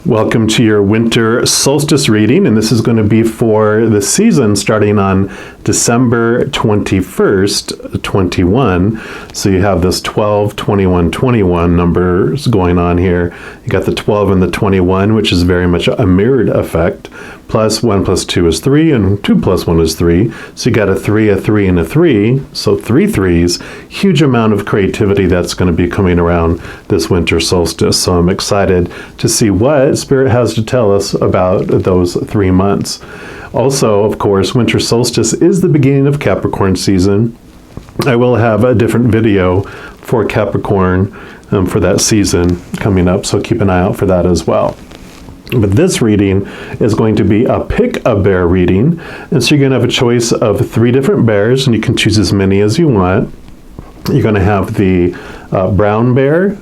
Welcome to your winter solstice reading, and this is going to be for the season starting on December 21st, 21. So you have this 12, 21, 21 numbers going on here. You got the 12 and the 21, which is very much a mirrored effect. Plus 1 plus 2 is 3, and 2 plus 1 is 3. So you got a 3, a 3, and a 3. So 3 threes. Huge amount of creativity that's going to be coming around this winter solstice. So I'm excited to see what Spirit has to tell us about those 3 months. Also, of course, winter solstice is the beginning of Capricorn season. I will have a different video for Capricorn for that season coming up, so keep an eye out for that as well. But this reading is going to be a pick-a-bear reading, and so you're going to have a choice of 3 different bears, and you can choose as many as you want. You're going to have the brown bear,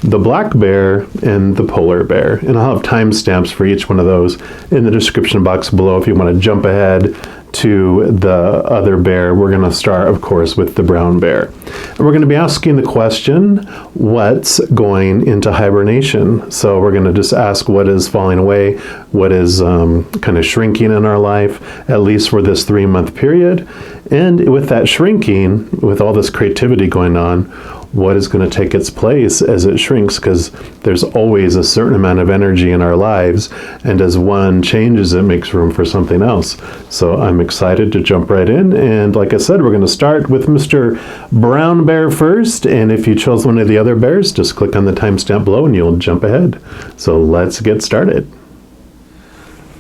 the black bear, and the polar bear. And I'll have timestamps for each one of those in the description box below if you want to jump ahead to the other bear. We're going to start, of course, with the brown bear. And we're going to be asking the question, what's going into hibernation? So we're going to just ask what is falling away, what is kind of shrinking in our life, at least for this 3-month period. And with that shrinking, with all this creativity going on, what is going to take its place as it shrinks? Because there's always a certain amount of energy in our lives, and as one changes, it makes room for something else. So I'm excited to jump right in, and like I said, we're going to start with Mr. Brown Bear first, and if you chose one of the other bears, just click on the timestamp below and you'll jump ahead. So let's get started.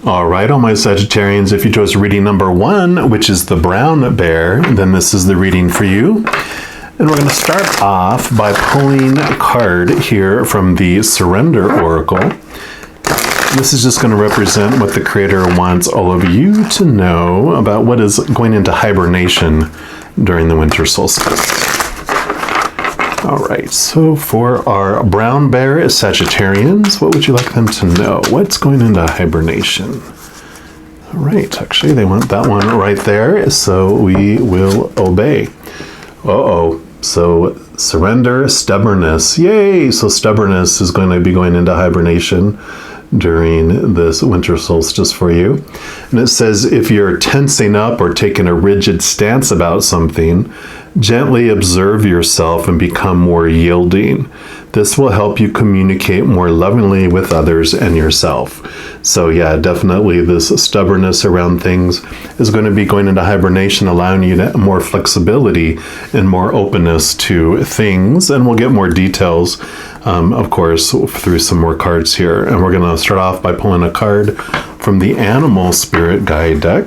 All right, all my Sagittarians, if you chose reading number 1, which is the brown bear, then this is the reading for you. And we're going to start off by pulling a card here from the Surrender Oracle. This is just going to represent what the Creator wants all of you to know about what is going into hibernation during the winter solstice. All right, so for our brown bear Sagittarians, what would you like them to know? What's going into hibernation? All right, actually, they want that one right there, so we will obey. Uh-oh. So surrender, stubbornness. Yay! So stubbornness is going to be going into hibernation during this winter solstice for you. And it says if you're tensing up or taking a rigid stance about something, gently observe yourself and become more yielding. This will help you communicate more lovingly with others and yourself. So yeah, definitely this stubbornness around things is going to be going into hibernation, allowing you to more flexibility and more openness to things. And we'll get more details, of course, through some more cards here. And we're going to start off by pulling a card from the Animal Spirit Guide deck.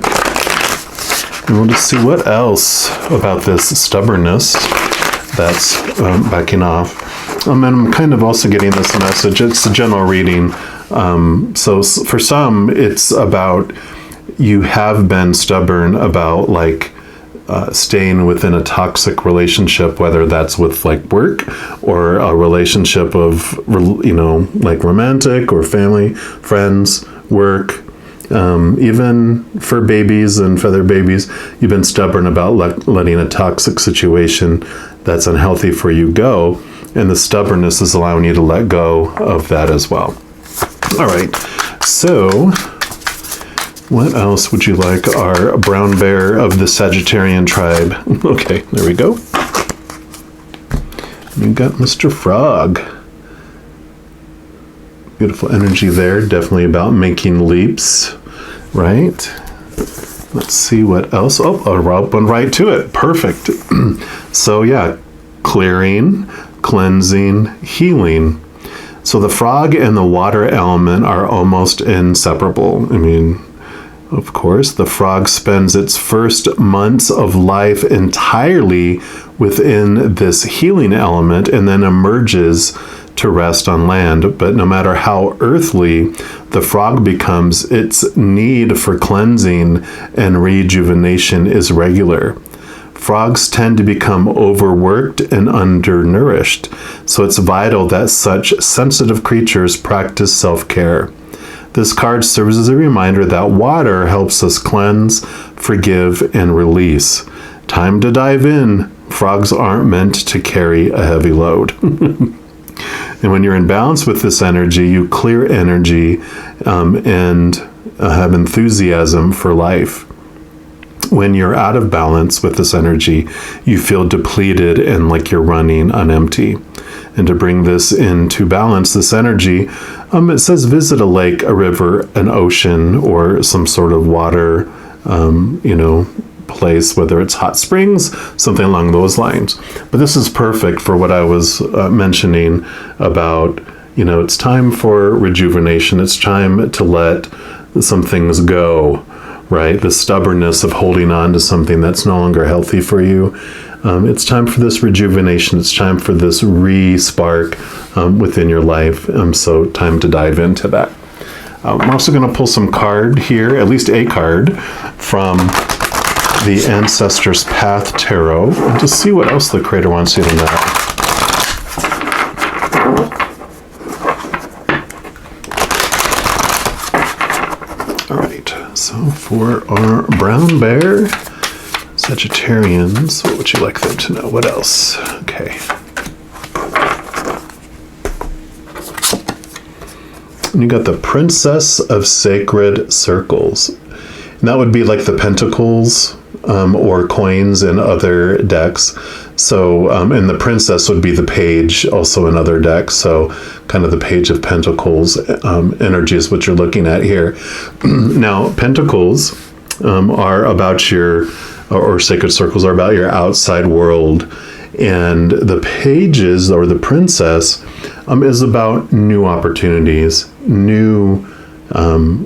And we'll just see what else about this stubbornness that's backing off. And I'm kind of also getting this message. It's a general reading. So for some, it's about you have been stubborn about staying within a toxic relationship, whether that's with work or a relationship of, like romantic or family, friends, work. Even for babies and feather babies, you've been stubborn about letting a toxic situation that's unhealthy for you go. And the stubbornness is allowing you to let go of that as well. All right, so what else would you like our brown bear of the Sagittarian tribe? Okay, there we go. You got Mr. Frog. Beautiful energy there, definitely about making leaps, right? Let's see what else. Oh, a rope went right to it. Perfect. So yeah, clearing, cleansing, healing. So the frog and the water element are almost inseparable. I mean, of course, the frog spends its first months of life entirely within this healing element and then emerges to rest on land. But no matter how earthly the frog becomes, its need for cleansing and rejuvenation is regular. Frogs tend to become overworked and undernourished, so it's vital that such sensitive creatures practice self-care. This card serves as a reminder that water helps us cleanse, forgive, and release. Time to dive in. Frogs aren't meant to carry a heavy load. And when you're in balance with this energy, you clear energy and have enthusiasm for life. When you're out of balance with this energy, you feel depleted and like you're running on empty. And to bring this into balance, this energy, it says visit a lake, a river, an ocean, or some sort of water, place, whether it's hot springs, something along those lines. But this is perfect for what I was mentioning about, it's time for rejuvenation. It's time to let some things go, right? The stubbornness of holding on to something that's no longer healthy for you. It's time for this rejuvenation. It's time for this re-spark within your life. So time to dive into that. I'm also going to pull some card here, at least a card from the Ancestors Path Tarot, and to see what else the Creator wants you to know. All right, so for our brown bear Sagittarians, what would you like them to know? What else? Okay. And you got the Princess of Sacred Circles. And that would be like the Pentacles or coins in other decks. So, and the Princess would be the Page, also in other decks. So, kind of the Page of Pentacles energy is what you're looking at here. Now, Pentacles are about your, or Sacred Circles are about your outside world. And the Pages, or the Princess, is about new opportunities, new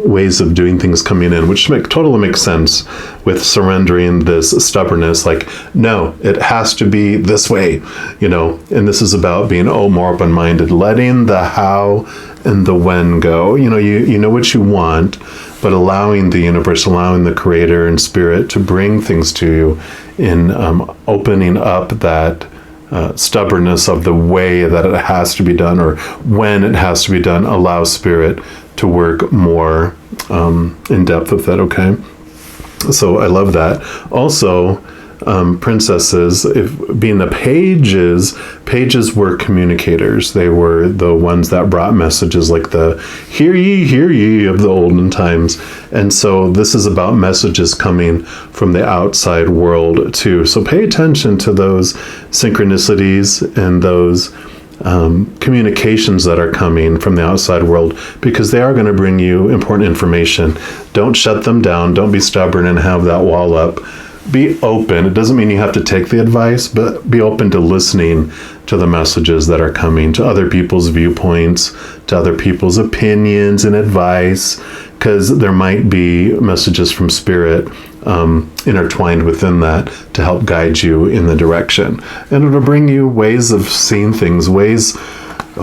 ways of doing things coming in, which totally makes sense with surrendering this stubbornness. Like, no, it has to be this way, and this is about being more open-minded, letting the how and the when go. You know what you want, but allowing the universe, allowing the Creator and Spirit to bring things to you in opening up that stubbornness of the way that it has to be done or when it has to be done. Allow Spirit to work more in depth with that, okay? So I love that. Also, princesses, being the pages were communicators. They were the ones that brought messages, like the hear ye of the olden times. And so this is about messages coming from the outside world too. So pay attention to those synchronicities and those communications that are coming from the outside world, because they are going to bring you important information. Don't shut them down. Don't be stubborn and have that wall up. Be open. It doesn't mean you have to take the advice, but be open to listening to the messages that are coming, to other people's viewpoints, to other people's opinions and advice, because there might be messages from Spirit intertwined within that to help guide you in the direction. And it'll bring you ways of seeing things, ways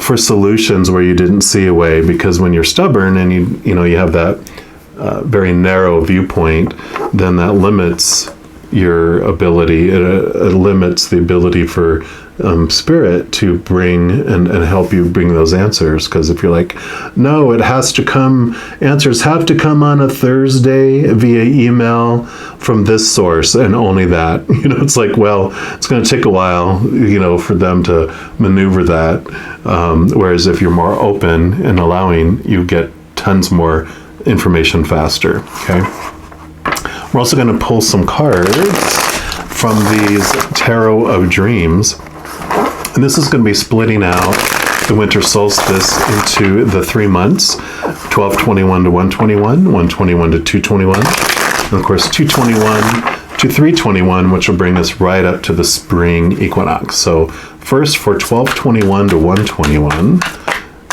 for solutions where you didn't see a way, because when you're stubborn and you have that very narrow viewpoint, then that limits your ability. It limits the ability for Spirit to bring and help you bring those answers. Because if you're like, no, it has to come, answers have to come on a Thursday via email from this source and only that, it's like, well, it's going to take a while, for them to maneuver that. Whereas if you're more open and allowing, you get tons more information faster. Okay. We're also going to pull some cards from these Tarot of Dreams. And this is going to be splitting out the winter solstice into the 3 months, 12/21 to 1/21, 1/21 to 2/21, and of course 2/21 to 3/21, which will bring us right up to the spring equinox. So first for 12/21 to 1/21,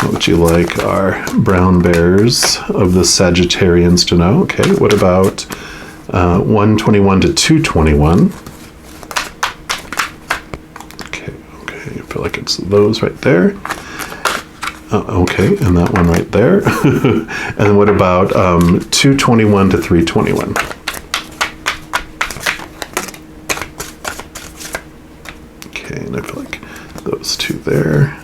what would you like our brown bears of the Sagittarians to know? Okay, what about 1/21 to 2/21? I feel like it's those right there. Okay, and that one right there. And what about 2/21 to 3/21? Okay, and I feel like those two there.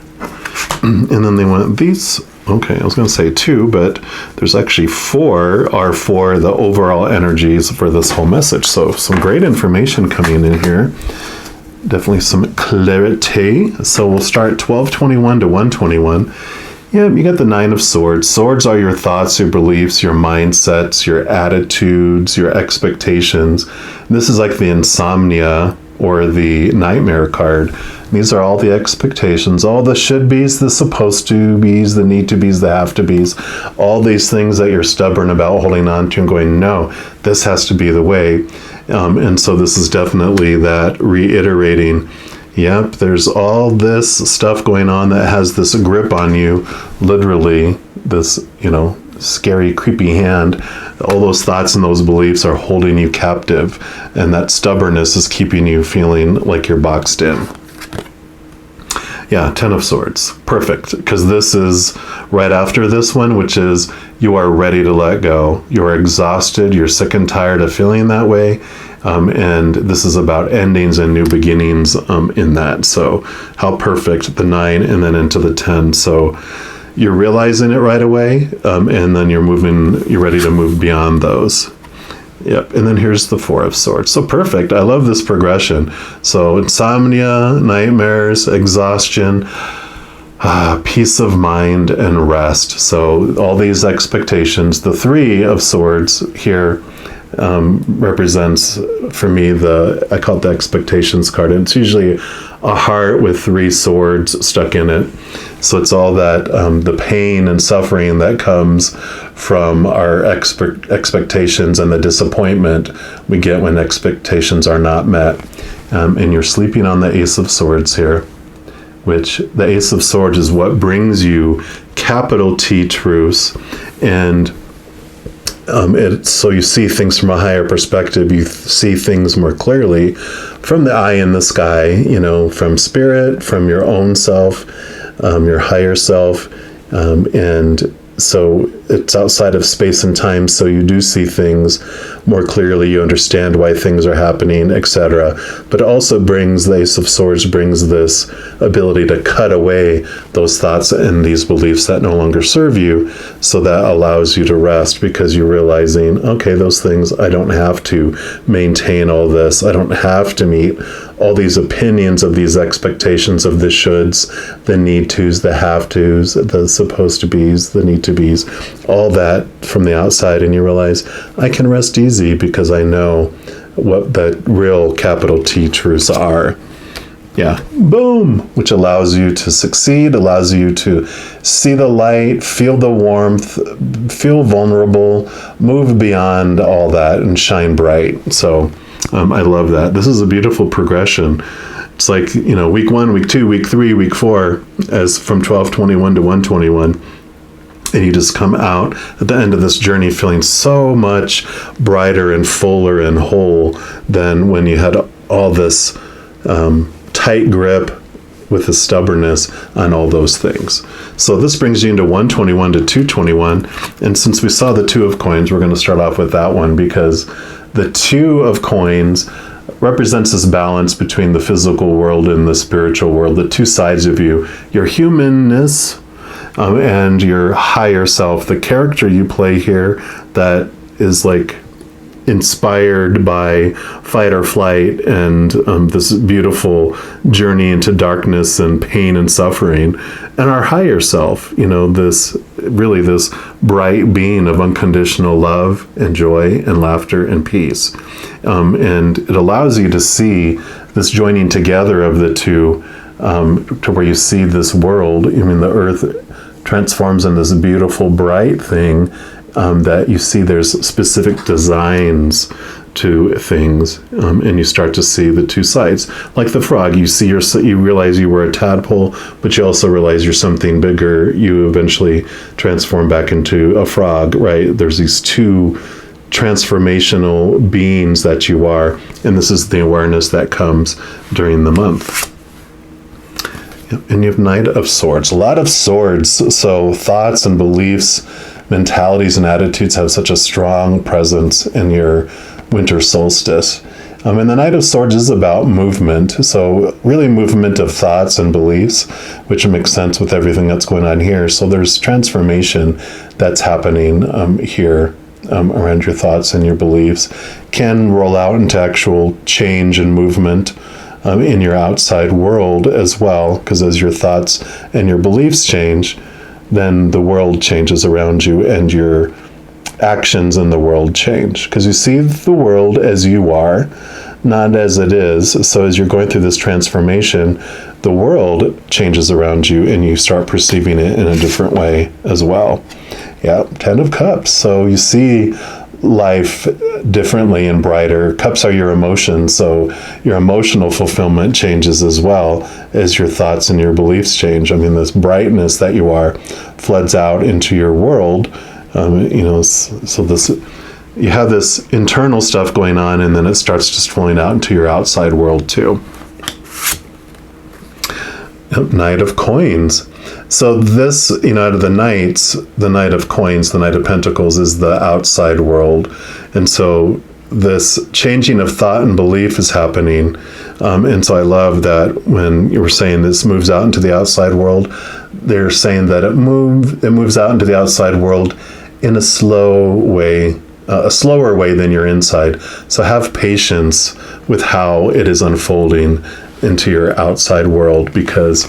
And then they want these. Okay, I was going to say 2, but there's actually 4 are for the overall energies for this whole message. So some great information coming in here. Definitely some clarity. So we'll start 1221 to 121. Yeah, you got the Nine of Swords. Swords are your thoughts, your beliefs, your mindsets, your attitudes, your expectations. And this is like the insomnia or the nightmare card. These are all the expectations, all the should be's, the supposed to be's, the need to be's, the have to be's, all these things that you're stubborn about holding on to and going, no, this has to be the way. And so this is definitely that reiterating. Yep, there's all this stuff going on that has this grip on you, literally, this, scary, creepy hand. All those thoughts and those beliefs are holding you captive, and that stubbornness is keeping you feeling like you're boxed in. Yeah, Ten of Swords. Perfect, because this is right after this one, which is you are ready to let go. You are exhausted. You're sick and tired of feeling that way. And this is about endings and new beginnings in that. So how perfect, the 9 and then into the 10. So you're realizing it right away, and then you're ready to move beyond those. Yep, and then here's the 4 of Swords. So perfect. I love this progression. So insomnia, nightmares, exhaustion, peace of mind, and rest. So all these expectations. The 3 of Swords here represents for me I call it the expectations card. And it's usually a heart with 3 swords stuck in it. So it's all that the pain and suffering that comes from our expectations and the disappointment we get when expectations are not met. And you're sleeping on the Ace of Swords here, which the Ace of Swords is what brings you capital T truths, and so you see things from a higher perspective. You see things more clearly from the eye in the sky, from spirit, from your own self, your higher self. And so it's outside of space and time, so you do see things more clearly. You understand why things are happening, etc. But it also the Ace of Swords brings this ability to cut away those thoughts and these beliefs that no longer serve you. So that allows you to rest, because you're realizing, okay, those things, I don't have to maintain all this. I don't have to meet all these opinions of these expectations of the shoulds, the need tos, the have tos, the supposed to be's, the need to be's, all that from the outside. And you realize I can rest easy because I know what the real capital T truths are. Yeah, boom, which allows you to succeed, allows you to see the light, feel the warmth, feel vulnerable, move beyond all that and shine bright. So I love that. This is a beautiful progression. It's like, week 1, week 2, week 3, week 4, as from 1221 to 121. And you just come out at the end of this journey feeling so much brighter and fuller and whole than when you had all this tight grip with the stubbornness on all those things. So this brings you into 121 to 221. And since we saw the 2 of coins, we're going to start off with that one, because the 2 of coins represents this balance between the physical world and the spiritual world, the 2 sides of you, your humanness and your higher self, the character you play here that is like inspired by fight or flight and this beautiful journey into darkness and pain and suffering, and our higher self, this bright being of unconditional love and joy and laughter and peace. And it allows you to see this joining together of the 2 to where you see this world. The earth transforms in this beautiful bright thing that you see there's specific designs to things, and you start to see the 2 sides. Like the frog, you realize you were a tadpole, but you also realize you're something bigger. You eventually transform back into a frog, right? There's these 2 transformational beings that you are, and this is the awareness that comes during the month. And you have Knight of Swords, a lot of swords. So thoughts and beliefs, mentalities and attitudes have such a strong presence in your winter solstice. And the Knight of Swords is about movement. So really movement of thoughts and beliefs, which makes sense with everything that's going on here. So there's transformation that's happening here around your thoughts and your beliefs, can roll out into actual change and movement. in your outside world as well, because as your thoughts and your beliefs change, then the world changes around you and your actions in the world change, because you see the world as you are, not as it is. So as you're going through this transformation, the world changes around you and you start perceiving it in a different way as well. Yeah, 10 of Cups. So you see life differently and brighter. Cups are your emotions, so your emotional fulfillment changes as well as your thoughts and your beliefs change. I mean, this brightness that you are floods out into your world. So this, you have this internal stuff going on, and then it starts just flowing out into your outside world too. Knight of Coins. So this, out of the knights, the Knight of Coins, the Knight of Pentacles is the outside world. And so this changing of thought and belief is happening. And so I love that when you were saying this moves out into the outside world, they're saying that it moves out into the outside world in a slow way, a slower way than your inside. So have patience with how it is unfolding into your outside world, because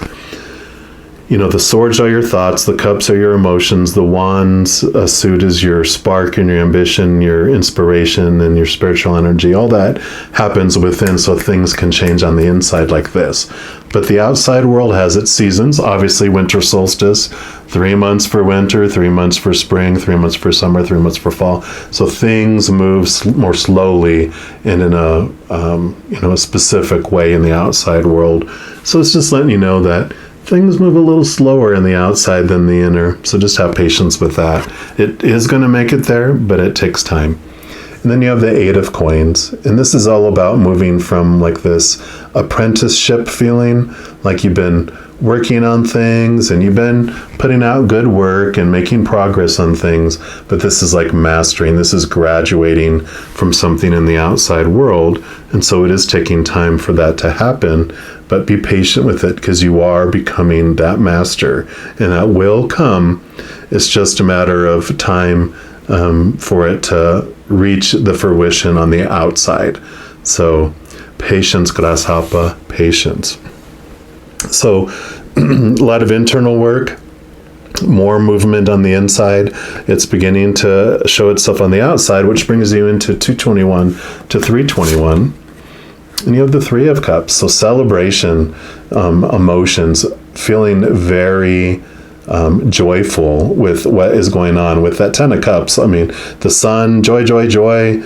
the swords are your thoughts, the cups are your emotions, the wands suit is your spark and your ambition, your inspiration and your spiritual energy. All that happens within, so things can change on the inside like this. But the outside world has its seasons. Obviously, winter solstice, 3 months for winter, 3 months for spring, 3 months for summer, 3 months for fall. So things move more slowly and in a specific way in the outside world. So it's just letting you know that things move a little slower in the outside than the inner. So just have patience with that. It is going to make it there, but it takes time. And then you have the 8 of Coins. And this is all about moving from like this apprenticeship feeling, like you've been working on things and you've been putting out good work and making progress on things. But this is like mastering. This is graduating from something in the outside world. And so it is taking time for that to happen. But be patient with it, because you are becoming that master, and that will come. It's just a matter of time for it to reach the fruition on the outside. So patience, grasshopper, patience. So a lot of internal work, more movement on the inside. It's beginning to show itself on the outside, which brings you into 221 to 321. And you have the 3 of Cups. So celebration, emotions, feeling very joyful with what is going on with that 10 of Cups. I mean, the sun, joy, joy, joy,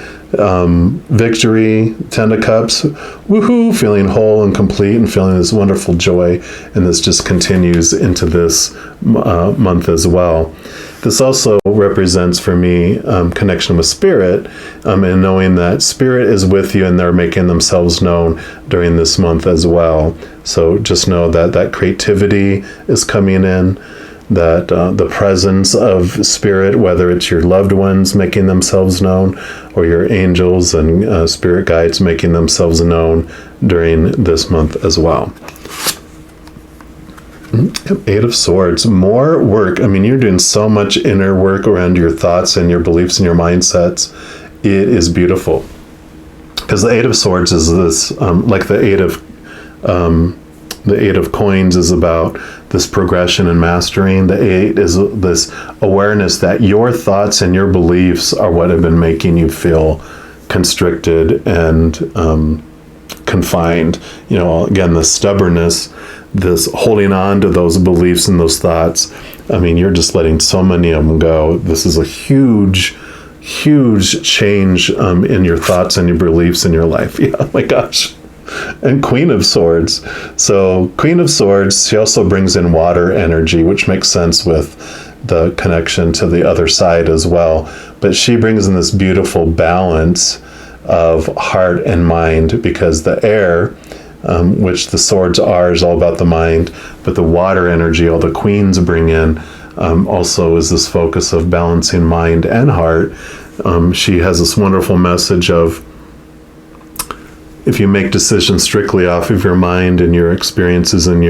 victory, 10 of Cups, woohoo, feeling whole and complete and feeling this wonderful joy. And this just continues into this month as well. This also represents for me connection with spirit, and knowing that spirit is with you and they're making themselves known during this month as well. So just know that that creativity is coming in, that the presence of spirit, whether it's your loved ones making themselves known or your angels and spirit guides making themselves known during this month as well. 8 of Swords, more work. I mean, you're doing so much inner work around your thoughts and your beliefs and your mindsets. It is beautiful, because the 8 of Swords is this, like the 8 of Coins is about this progression and mastering. The 8 is this awareness that your thoughts and your beliefs are what have been making you feel constricted and confined. Again, the stubbornness, this holding on to those beliefs and those thoughts. I mean, you're just letting so many of them go. This is a huge change in your thoughts and your beliefs in your life. Yeah, oh my gosh. And Queen of Swords. So Queen of Swords, she also brings in water energy, which makes sense with the connection to the other side as well. But she brings in this beautiful balance of heart and mind, because the air, which the swords are, is all about the mind, but the water energy, all the queens bring in, also is this focus of balancing mind and heart. She has this wonderful message of, if you make decisions strictly off of your mind and your experiences and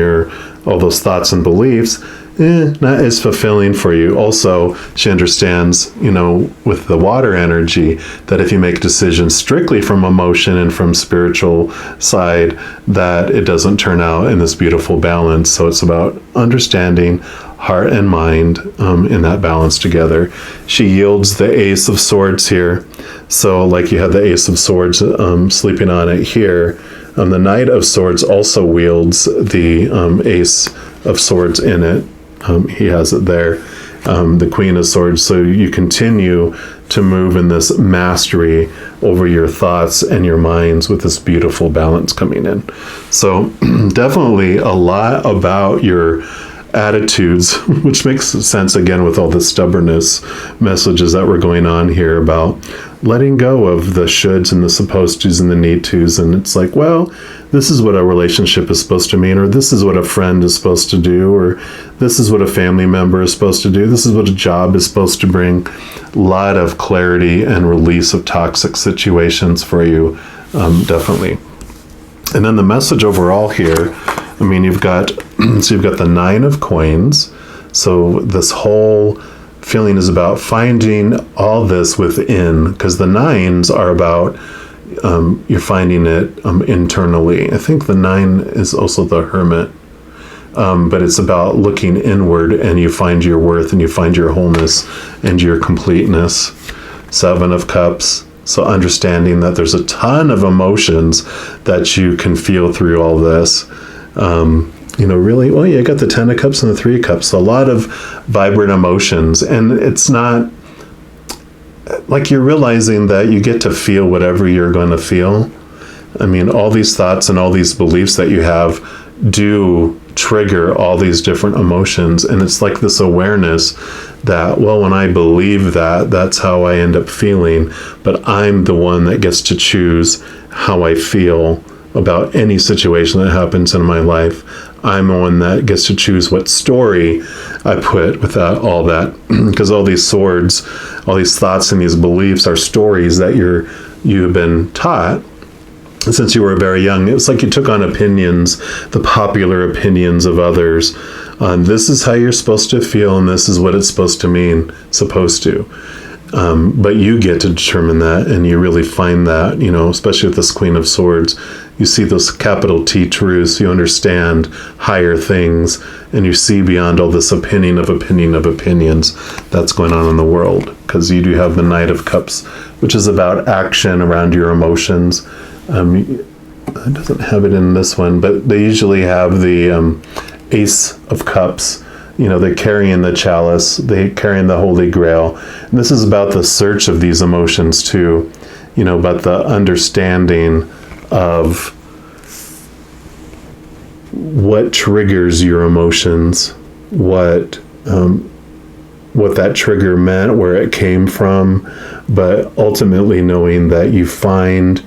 all those thoughts and beliefs, not as fulfilling for you. Also, she understands, with the water energy, that if you make decisions strictly from emotion and from spiritual side, that it doesn't turn out in this beautiful balance. So it's about understanding heart and mind in that balance together. She yields the Ace of Swords here. So like you have the Ace of Swords sleeping on it here. The Knight of Swords also wields the Ace of Swords in it. He has it there. The Queen of Swords. So you continue to move in this mastery over your thoughts and your minds with this beautiful balance coming in. So definitely a lot about your attitudes, which makes sense again with all the stubbornness messages that were going on here about letting go of the shoulds and the supposed tos and the need tos. And it's like, well, this is what a relationship is supposed to mean, or this is what a friend is supposed to do, or this is what a family member is supposed to do, this is what a job is supposed to bring. A lot of clarity and release of toxic situations for you, definitely. And then the message overall here, you've got the Nine of Coins. So this whole feeling is about finding all this within, because the nines are about you're finding it internally. I think the 9 is also the Hermit, but it's about looking inward, and you find your worth and you find your wholeness and your completeness. 7 of Cups. So understanding that there's a ton of emotions that you can feel through all this. Really, well, you got the 10 of Cups and the 3 of Cups. So a lot of vibrant emotions. And it's not like you're realizing that you get to feel whatever you're going to feel. All these thoughts and all these beliefs that you have do trigger all these different emotions. And it's like this awareness that, well, when I believe that, that's how I end up feeling. But I'm the one that gets to choose how I feel about any situation that happens in my life. I'm the one that gets to choose what story I put without all that, because all these swords, all these thoughts and these beliefs are stories that you've been taught since you were very young. It's like you took on opinions, the popular opinions of others. This is how you're supposed to feel, and this is what it's supposed to mean, supposed to. But you get to determine that, and you really find that, especially with this Queen of Swords, you see those capital T truths, you understand higher things, and you see beyond all this opinion of opinions that's going on in the world. Because you do have the Knight of Cups, which is about action around your emotions. It doesn't have it in this one, but they usually have the Ace of Cups. They're carrying the chalice, they're carrying the Holy Grail. And this is about the search of these emotions too, about the understanding of what triggers your emotions, what that trigger meant, where it came from, but ultimately knowing that you find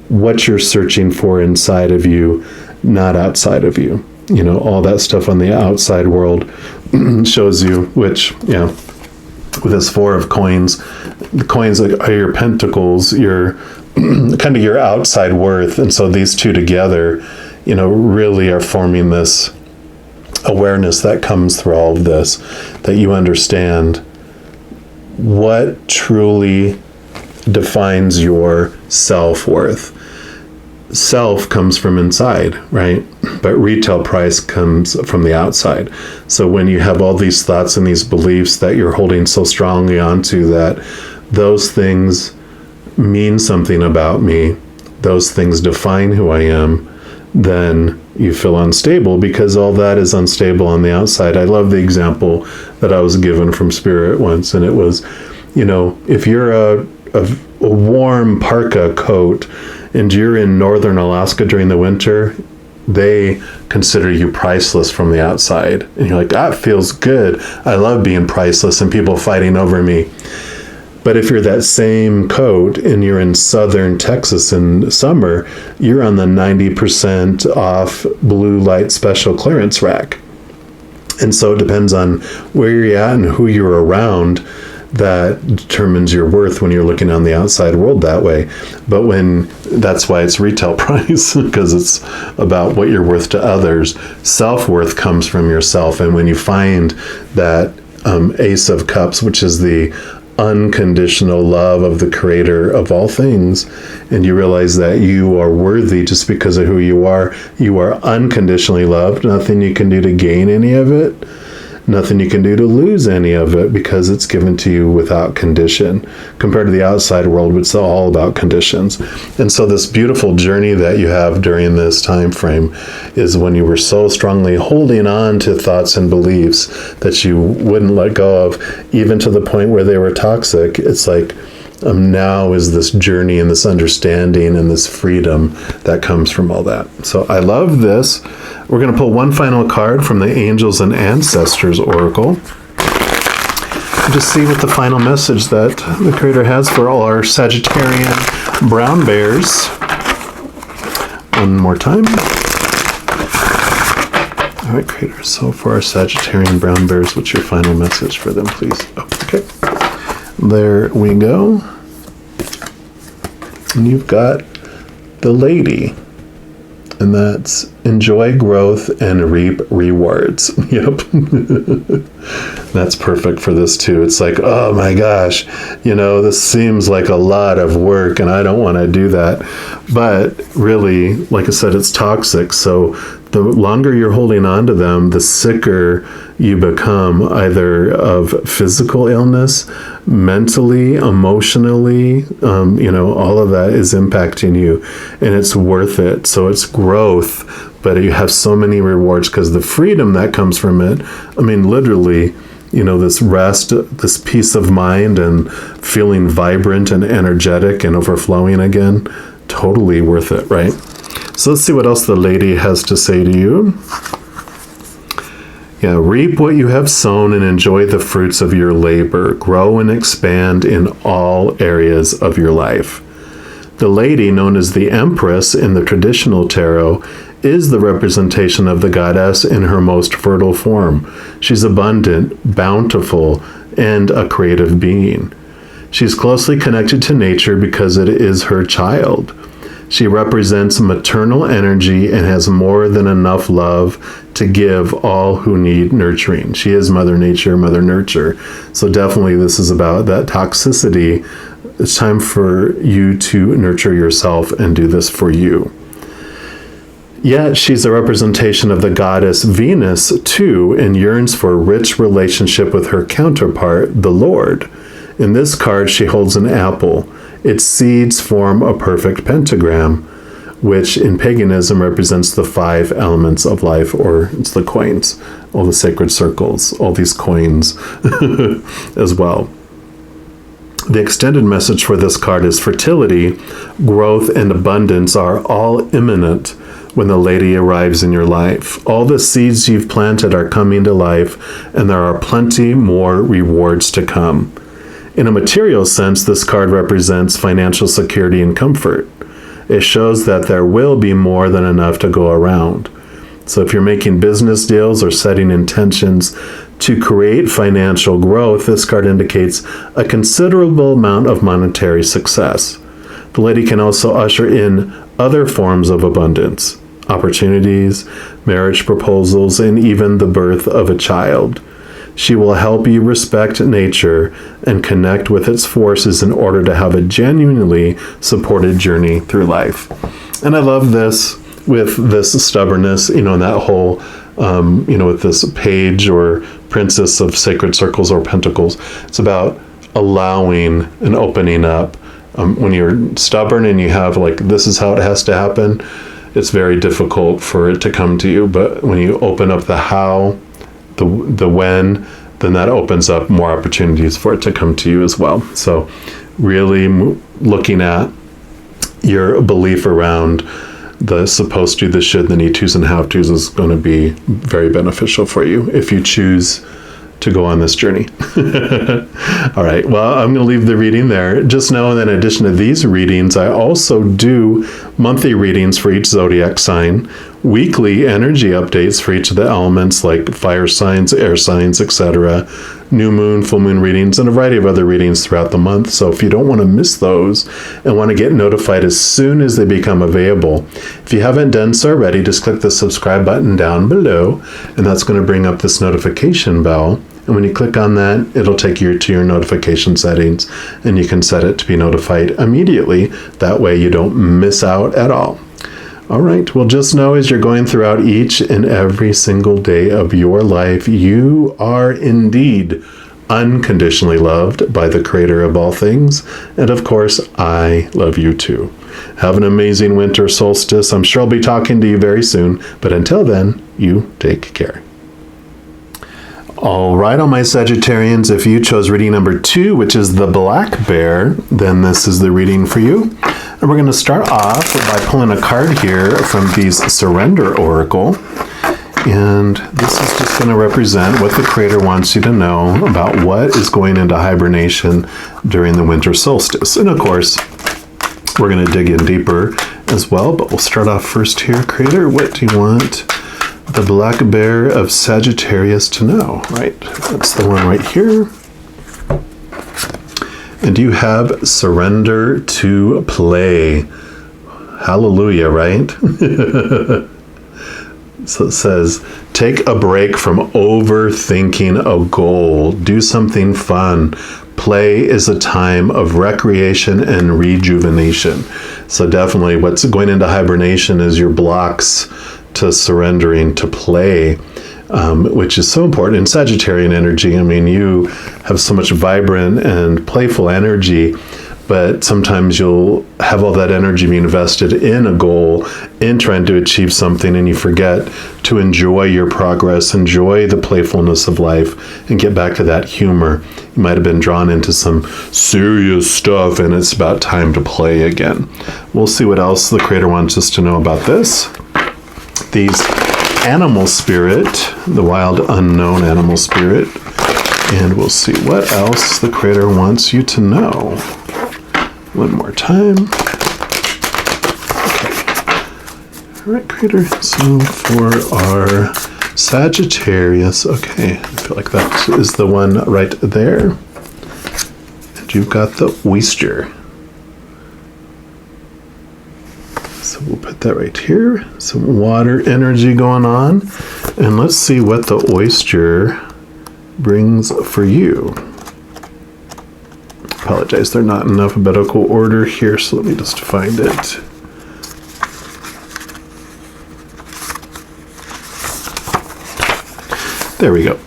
what you're searching for inside of you, not outside of you. All that stuff on the outside world shows you, which, with this 4 of Coins, the coins are your pentacles, your kind of your outside worth. And so these two together, really are forming this awareness that comes through all of this, that you understand what truly defines your self-worth. Self comes from inside, right? But retail price comes from the outside. So when you have all these thoughts and these beliefs that you're holding so strongly onto, that those things mean something about me, those things define who I am, then you feel unstable, because all that is unstable on the outside. I love the example that I was given from Spirit once, and it was, if you're a warm parka coat and you're in northern Alaska during the winter, they consider you priceless from the outside. And you're like, that feels good. I love being priceless and people fighting over me. But if you're that same coat and you're in southern Texas in summer, you're on the 90% off blue light special clearance rack. And so it depends on where you're at and who you're around, that determines your worth when you're looking on the outside world that way. But that's why it's retail price, because it's about what you're worth to others. Self-worth comes from yourself. And when you find that Ace of Cups, which is the unconditional love of the creator of all things, and you realize that you are worthy just because of who you are unconditionally loved. Nothing you can do to gain any of it. Nothing you can do to lose any of it, because it's given to you without condition, compared to the outside world, which is all about conditions. And so this beautiful journey that you have during this time frame is when you were so strongly holding on to thoughts and beliefs that you wouldn't let go of, even to the point where they were toxic. It's like now is this journey and this understanding and this freedom that comes from all that. So I love this. We're going to pull one final card from the Angels and Ancestors Oracle. And just see what the final message that the Creator has for all our Sagittarian brown bears. One more time. All right, Creator. So for our Sagittarian brown bears, what's your final message for them, please? Oh, okay. There we go. And you've got the Lady. And that's enjoy growth and reap rewards. Yep. That's perfect for this too. It's like, oh my gosh, this seems like a lot of work and I don't want to do that. But really, like I said, it's toxic. So the longer you're holding on to them, the sicker you become, either of physical illness, mentally, emotionally, all of that is impacting you, and it's worth it. So it's growth, but you have so many rewards because the freedom that comes from it, literally, this rest, this peace of mind and feeling vibrant and energetic and overflowing again, totally worth it, right? So let's see what else the Lady has to say to you. Yeah, reap what you have sown and enjoy the fruits of your labor. Grow and expand in all areas of your life. The Lady, known as the Empress in the traditional tarot, is the representation of the goddess in her most fertile form. She's abundant, bountiful, and a creative being. She's closely connected to nature because it is her child. She represents maternal energy and has more than enough love to give all who need nurturing. She is Mother Nature, Mother Nurture. So definitely this is about that toxicity. It's time for you to nurture yourself and do this for you. Yet she's a representation of the goddess Venus too, and yearns for a rich relationship with her counterpart, the Lord. In this card, she holds an apple. Its seeds form a perfect pentagram, which in paganism represents the 5 elements of life, or it's the coins, all the sacred circles, all these coins as well. The extended message for this card is fertility, growth, and abundance are all imminent when the Lady arrives in your life. All the seeds you've planted are coming to life, and there are plenty more rewards to come. In a material sense, this card represents financial security and comfort. It shows that there will be more than enough to go around. So if you're making business deals or setting intentions to create financial growth, this card indicates a considerable amount of monetary success. The Lady can also usher in other forms of abundance, opportunities, marriage proposals, and even the birth of a child. She will help you respect nature and connect with its forces in order to have a genuinely supported journey through life. And I love this with this stubbornness, and that whole, with this page or princess of sacred circles or pentacles. It's about allowing and opening up. When you're stubborn and you have this is how it has to happen, it's very difficult for it to come to you. But when you open up the how, the when, then that opens up more opportunities for it to come to you as well. So really looking at your belief around the supposed to, the should, the need tos, and have tos is going to be very beneficial for you if you choose to go on this journey. All right, well, I'm going to leave the reading there. Just know that in addition to these readings, I also do monthly readings for each zodiac sign, weekly energy updates for each of the elements like fire signs, air signs, etc., new moon, full moon readings, and a variety of other readings throughout the month. So if you don't want to miss those and want to get notified as soon as they become available, if you haven't done so already, just click the subscribe button down below, and that's going to bring up this notification bell. And when you click on that, it'll take you to your notification settings, and you can set it to be notified immediately. That way you don't miss out at all. All right, well, just know as you're going throughout each and every single day of your life, you are indeed unconditionally loved by the Creator of all things. And of course, I love you too. Have an amazing winter solstice. I'm sure I'll be talking to you very soon. But until then, you take care. All right, all my Sagittarians, if you chose reading number 2, which is the Black Bear, then this is the reading for you. And we're going to start off by pulling a card here from Bee's Surrender Oracle. And this is just going to represent what the Creator wants you to know about what is going into hibernation during the winter solstice. And of course, we're going to dig in deeper as well, but we'll start off first here. Creator, what do you want the Black Bear of Sagittarius to know? Right, that's the one right here. And you have surrender to play. Hallelujah, right? So it says, take a break from overthinking a goal. Do something fun. Play is a time of recreation and rejuvenation. So definitely what's going into hibernation is your blocks to surrendering to play, which is so important in Sagittarian energy. I mean, you have so much vibrant and playful energy, but sometimes you'll have all that energy being invested in a goal, in trying to achieve something, and you forget to enjoy your progress, enjoy the playfulness of life, and get back to that humor. You might have been drawn into some serious stuff, and it's about time to play again. We'll see what else the Creator wants us to know about this. These animal spirit, the wild unknown animal spirit, and we'll see what else the Creator wants you to know. One more time. Okay. All right, Creator. So for our Sagittarius, okay, I feel like that is the one right there. And you've got the oyster. So we'll put that right here. Some water energy going on. And let's see what the oyster brings for you. Apologize, they're not in alphabetical order here, so let me just find it. There we go.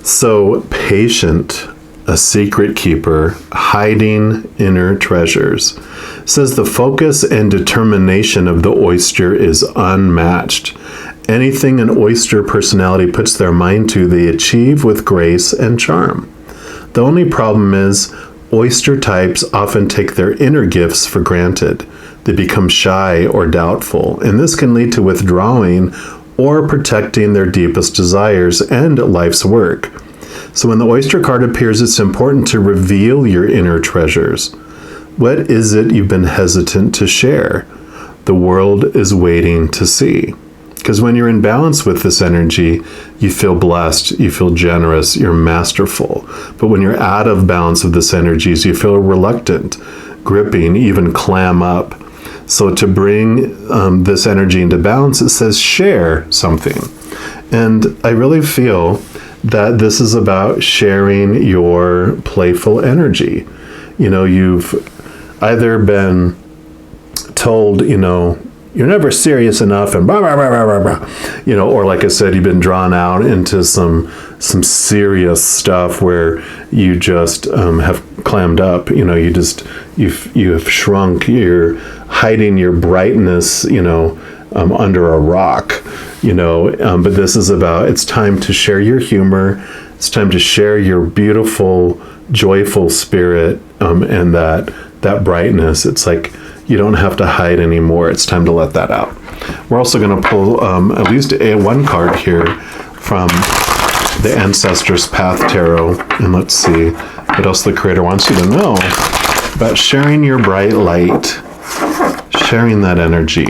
So, patient, a secret keeper, hiding inner treasures. Says the focus and determination of the oyster is unmatched. Anything an oyster personality puts their mind to, they achieve with grace and charm. The only problem is, oyster types often take their inner gifts for granted. They become shy or doubtful, and this can lead to withdrawing or protecting their deepest desires and life's work. So when the oyster card appears, it's important to reveal your inner treasures. What is it you've been hesitant to share? The world is waiting to see. Because when you're in balance with this energy, you feel blessed, you feel generous, you're masterful. But when you're out of balance with this energy, you feel reluctant, gripping, even clam up. So to bring this energy into balance, it says share something. And I really feel that this is about sharing your playful energy. You know, you've either been told, you know, you're never serious enough and blah, blah, blah, blah, blah, blah. You know, or like I said, you've been drawn out into some serious stuff where you just have clammed up. You know, you have shrunk. You're hiding your brightness, you know, under a rock, you know, but this is about, it's time to share your humor. It's time to share your beautiful, joyful spirit, and that brightness. It's like, you don't have to hide anymore. It's time to let that out. We're also going to pull at least one card here from the Ancestors Path Tarot. And let's see what else the Creator wants you to know about sharing your bright light, sharing that energy.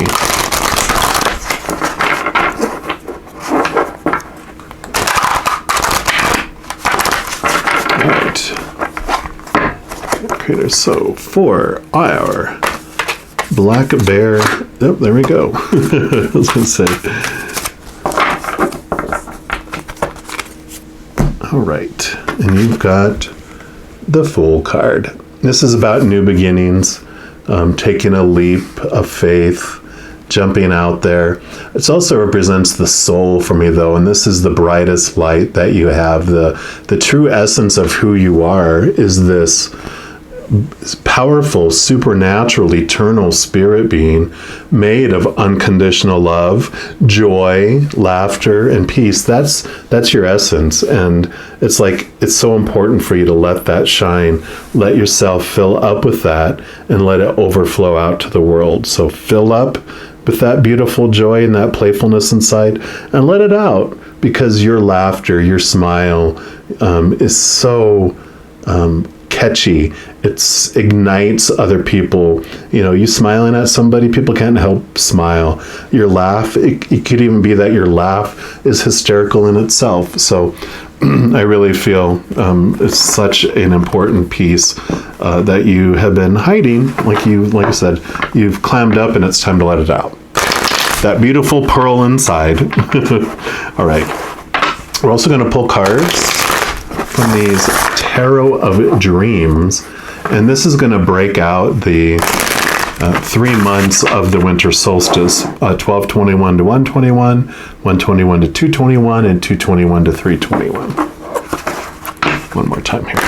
creators. So for our black bear, oh, there we go. I was going to say. All right, and you've got the Fool card. This is about new beginnings, taking a leap of faith, jumping out there. It also represents the soul for me, though, and this is the brightest light that you have. The true essence of who you are is this powerful, supernatural, eternal spirit being made of unconditional love, joy, laughter, and peace. That's your essence, and it's like it's so important for you to let that shine. Let yourself fill up with that and let it overflow out to the world. So fill up with that beautiful joy and that playfulness inside and let it out, because your laughter, your smile is so catchy. It ignites other people. You know, you smiling at somebody, people can't help smile. Your laugh, it could even be that your laugh is hysterical in itself. So I really feel it's such an important piece that you have been hiding. Like you said, you've clammed up and it's time to let it out. That beautiful pearl inside. All right. We're also going to pull cards from these Tarot of Dreams, and this is going to break out the 3 months of the winter solstice, 12/21 to 1/21, 1/21 to 2/21, and 2/21 to 3/21. One more time here.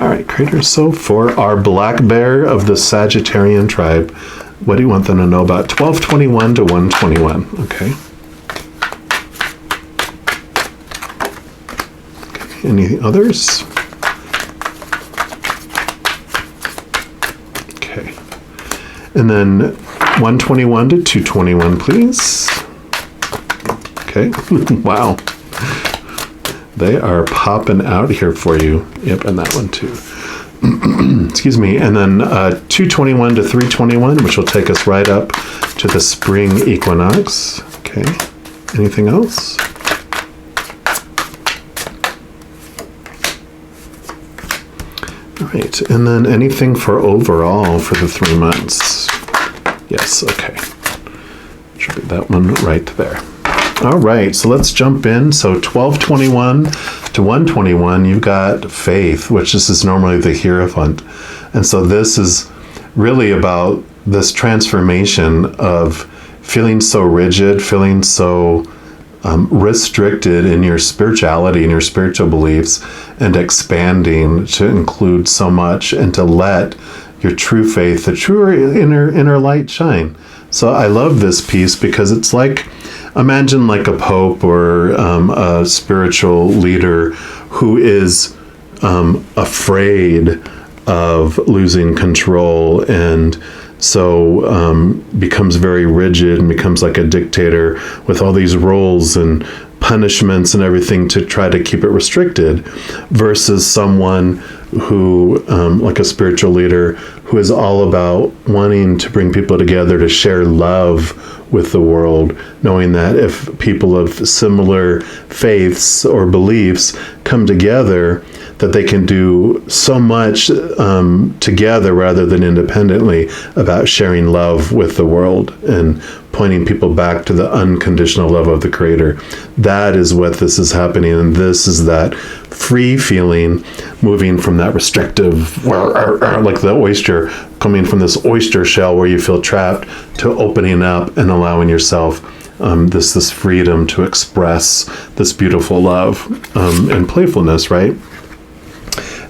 All right, creators. So for our black bear of the Sagittarian tribe, what do you want them to know about 12/21 to 1/21? Okay. Any others? Okay. And then 1/21 to 2/21, please. Okay. Wow. They are popping out here for you. Yep, and that one too. Excuse me. And then 2/21 to 3/21, which will take us right up to the spring equinox. Okay. Anything else? Right, and then anything for overall for the 3 months? Yes, okay. Should be that one right there. All right, so let's jump in. So 12/21 to 1/21, you've got faith, which this is normally the Hierophant. And so this is really about this transformation of feeling so rigid, feeling so restricted in your spirituality and your spiritual beliefs, and expanding to include so much and to let your true faith, the true inner light shine. So I love this piece because it's like, imagine like a pope or a spiritual leader who is afraid of losing control, and so becomes very rigid and becomes like a dictator with all these rules and punishments and everything to try to keep it restricted, versus someone who, like a spiritual leader, who is all about wanting to bring people together to share love with the world, knowing that if people of similar faiths or beliefs come together, that they can do so much together rather than independently about sharing love with the world and pointing people back to the unconditional love of the Creator. That is what this is happening, and this is that free feeling, moving from that restrictive, like the oyster, coming from this oyster shell where you feel trapped, to opening up and allowing yourself this freedom to express this beautiful love and playfulness, right?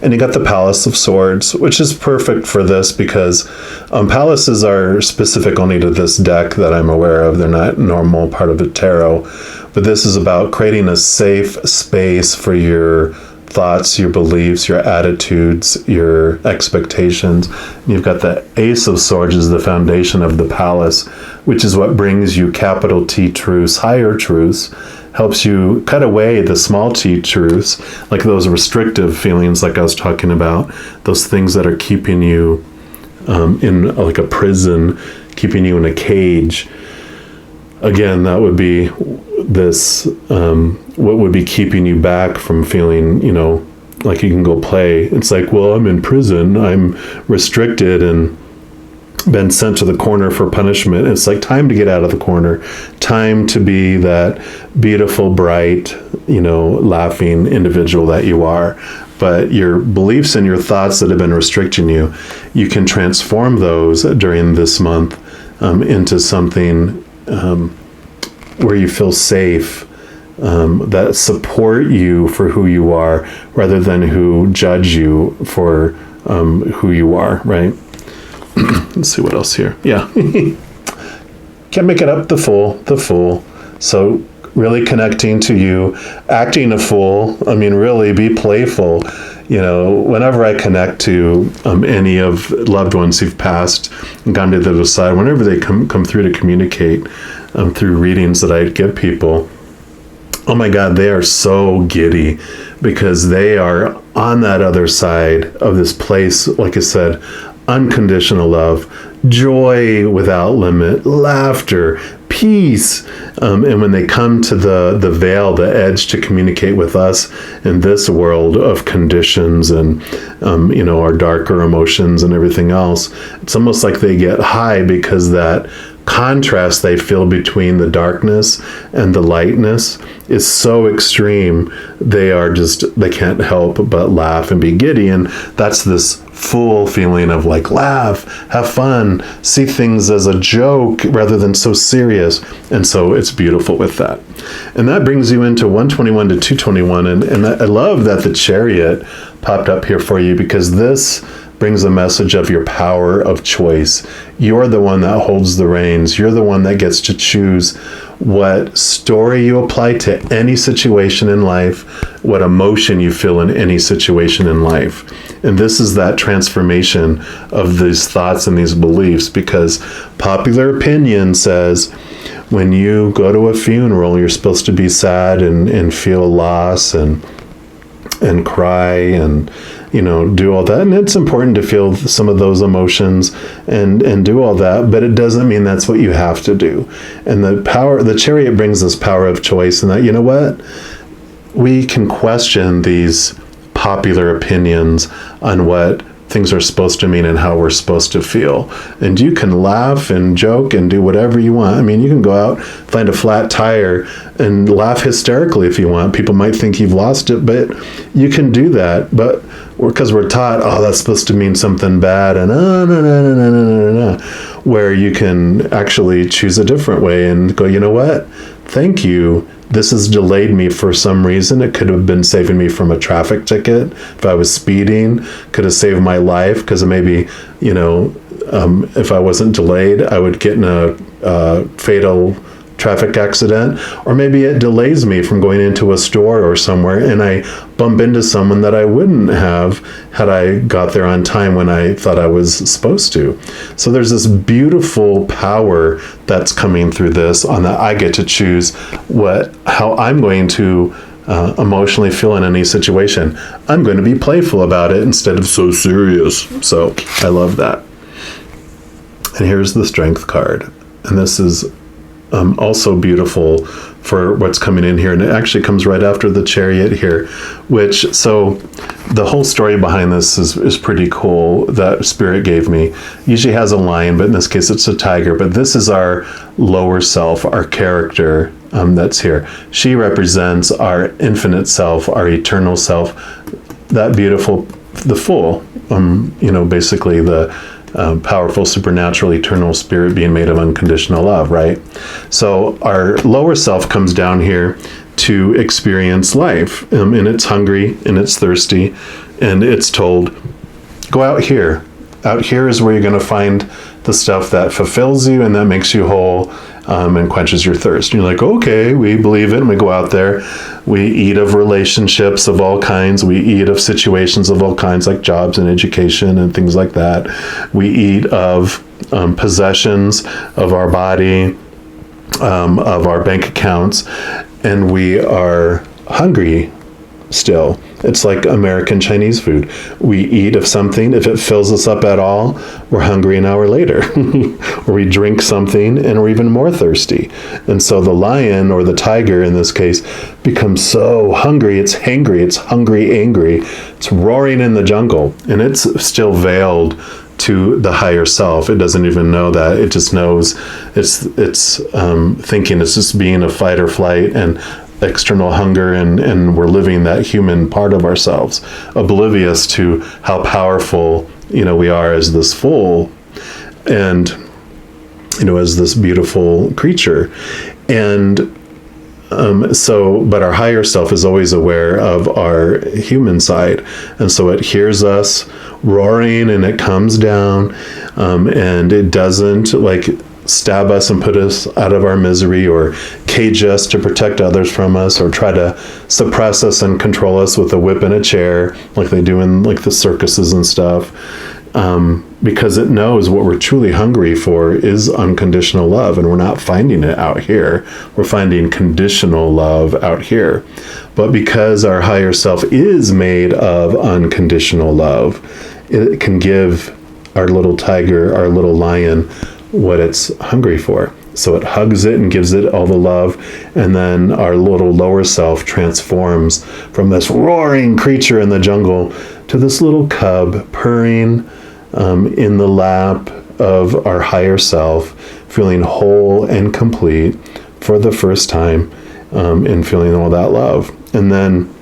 And you got the Palace of Swords, which is perfect for this because palaces are specific only to this deck that I'm aware of. They're not normal part of the tarot. But this is about creating a safe space for your thoughts, your beliefs, your attitudes, your expectations. And you've got the Ace of Swords as the foundation of the palace, which is what brings you capital T truths, higher truths, helps you cut away the small t truths, like those restrictive feelings like I was talking about, those things that are keeping you in like a prison, keeping you in a cage. Again, that would be this, what would be keeping you back from feeling, like you can go play. It's like, well, I'm in prison, I'm restricted and been sent to the corner for punishment. It's like time to get out of the corner, time to be that beautiful, bright, laughing individual that you are. But your beliefs and your thoughts that have been restricting you, you can transform those during this month into something where you feel safe, that support you for who you are, rather than who judge you for who you are, right? Let's see what else here. Yeah. Can't make it up, the fool. So really connecting to you, acting a fool. I mean, really be playful. Whenever I connect to any of loved ones who've passed and gone to the other side, whenever they come through to communicate through readings that I give people, oh my God, they are so giddy because they are on that other side of this place, like I said, unconditional love, joy without limit, laughter, peace. And when they come to the veil, the edge to communicate with us in this world of conditions and, our darker emotions and everything else, it's almost like they get high because that contrast they feel between the darkness and the lightness is so extreme. They can't help but laugh and be giddy. And that's this full feeling of like, laugh, have fun, see things as a joke rather than so serious. And so it's beautiful with that. And that brings you into 121 to 221. And I love that the Chariot popped up here for you, because this brings a message of your power of choice. You're the one that holds the reins. You're the one that gets to choose what story you apply to any situation in life, what emotion you feel in any situation in life. And this is that transformation of these thoughts and these beliefs, because popular opinion says when you go to a funeral, you're supposed to be sad and feel loss and cry and do all that. And it's important to feel some of those emotions and do all that, but it doesn't mean that's what you have to do. And the Chariot brings this power of choice, and that, we can question these popular opinions on what things are supposed to mean and how we're supposed to feel. And you can laugh and joke and do whatever you want. I mean, you can go out, find a flat tire and laugh hysterically if you want. People might think you've lost it, but you can do that. But because we're taught, that's supposed to mean something bad, and no, where you can actually choose a different way and go, you know what? Thank you. This has delayed me for some reason. It could have been saving me from a traffic ticket. If I was speeding, could have saved my life, because maybe, if I wasn't delayed, I would get in a fatal traffic accident. Or maybe it delays me from going into a store or somewhere, and I bump into someone that I wouldn't have had I got there on time when I thought I was supposed to. So there's this beautiful power that's coming through this, on that I get to choose how I'm going to emotionally feel in any situation. I'm going to be playful about it instead of so serious. So I love that. And here's the Strength card. And this is also beautiful for what's coming in here. And it actually comes right after the Chariot here, so the whole story behind this is pretty cool that Spirit gave me. Usually has a lion, but in this case it's a tiger. But this is our lower self, our character that's here. She represents our infinite self, our eternal self, that beautiful, the Fool, basically the powerful, supernatural, eternal spirit being made of unconditional love, right? So our lower self comes down here to experience life, and it's hungry and it's thirsty, and it's told, go out here. Out here is where you're going to find the stuff that fulfills you and that makes you whole, and quenches your thirst. And you're like, okay, we believe it, and we go out there. We eat of relationships of all kinds. We eat of situations of all kinds, like jobs and education and things like that. We eat of possessions of our body, of our bank accounts, and we are hungry still. It's like American Chinese food. We eat of something, if it fills us up at all, we're hungry an hour later. Or we drink something and we're even more thirsty. And so the lion, or the tiger in this case, becomes so hungry, it's hangry, it's hungry, angry, it's roaring in the jungle, and it's still veiled to the higher self. It doesn't even know that. It just knows it's thinking it's just being a fight or flight and external hunger, and we're living that human part of ourselves, oblivious to how powerful, we are as this foal, and, as this beautiful creature. And but our higher self is always aware of our human side. And so it hears us roaring and it comes down, and it doesn't stab us and put us out of our misery, or cage us to protect others from us, or try to suppress us and control us with a whip and a chair like they do in the circuses and stuff. Because it knows what we're truly hungry for is unconditional love, and we're not finding it out here. We're finding conditional love out here. But because our higher self is made of unconditional love, it can give our little tiger, our little lion, what it's hungry for. So it hugs it and gives it all the love, and then our little lower self transforms from this roaring creature in the jungle to this little cub purring in the lap of our higher self, feeling whole and complete for the first time, and feeling all that love. And then,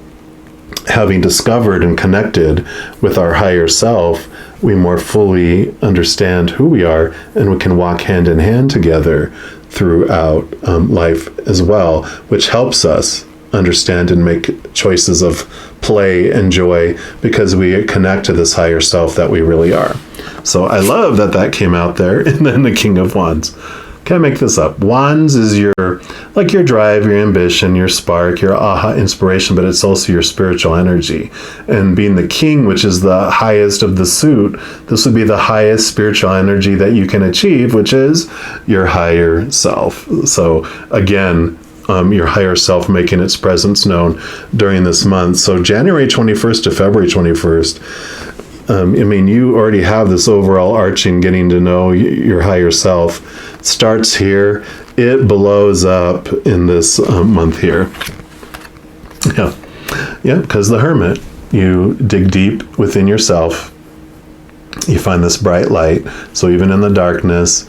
having discovered and connected with our higher self, we more fully understand who we are, and we can walk hand in hand together throughout life as well, which helps us understand and make choices of play and joy, because we connect to this higher self that we really are. So I love that came out there. And then the King of Wands. Can't make this up. Wands is your drive, your ambition, your spark, your aha inspiration, but it's also your spiritual energy. And being the king, which is the highest of the suit, this would be the highest spiritual energy that you can achieve, which is your higher self. So again, your higher self making its presence known during this month. So January 21st to February 21st, you already have this overall arching getting to know your higher self. Starts here, it blows up in this month here. Yeah, because the Hermit, you dig deep within yourself, you find this bright light. So even in the darkness,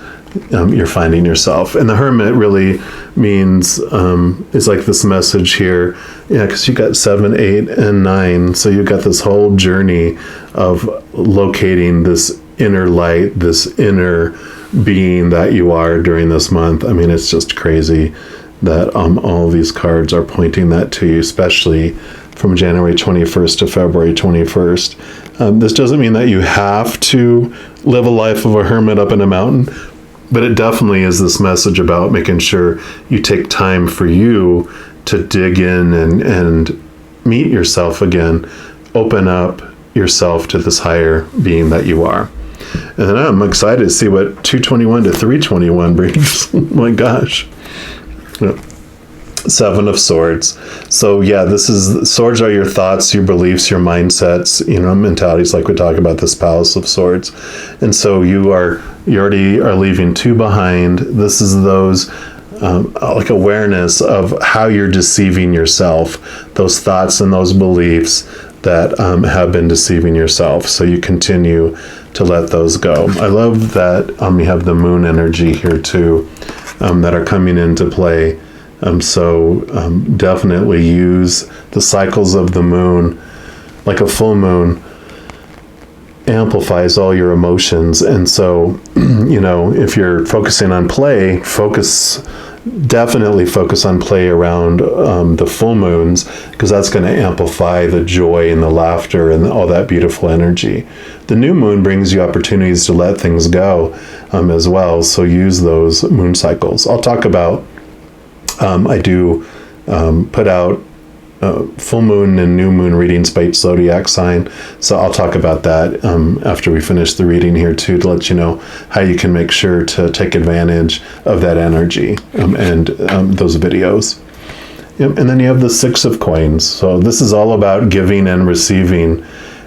you're finding yourself. And the Hermit really means, it's like this message here, because you got 7, 8, and 9. So you got this whole journey of locating this inner light, this inner being that you are during this month. It's just crazy that all of these cards are pointing that to you, especially from January 21st to February 21st. This doesn't mean that you have to live a life of a hermit up in a mountain, but it definitely is this message about making sure you take time for you to dig in and meet yourself again, open up yourself to this higher being that you are. And then I'm excited to see what 221 to 321 brings. Oh my gosh. Yep. 7 of Swords. So yeah, swords are your thoughts, your beliefs, your mindsets, mentalities, like we talk about this Palace of Swords. And so you already are leaving 2 behind. This is those awareness of how you're deceiving yourself, those thoughts and those beliefs that have been deceiving yourself. So you continue to let those go. I love that you have the moon energy here too, that are coming into play. So definitely use the cycles of the moon. Like a full moon amplifies all your emotions. And so, if you're focusing on play, definitely focus on play around the full moons, because that's going to amplify the joy and the laughter and all that beautiful energy. The new moon brings you opportunities to let things go as well. So use those moon cycles. I'll talk about, I do put out full moon and new moon readings by each zodiac sign. So I'll talk about that after we finish the reading here too, to let you know how you can make sure to take advantage of that energy and those videos. Yep. And then you have the Six of Coins. So this is all about giving and receiving.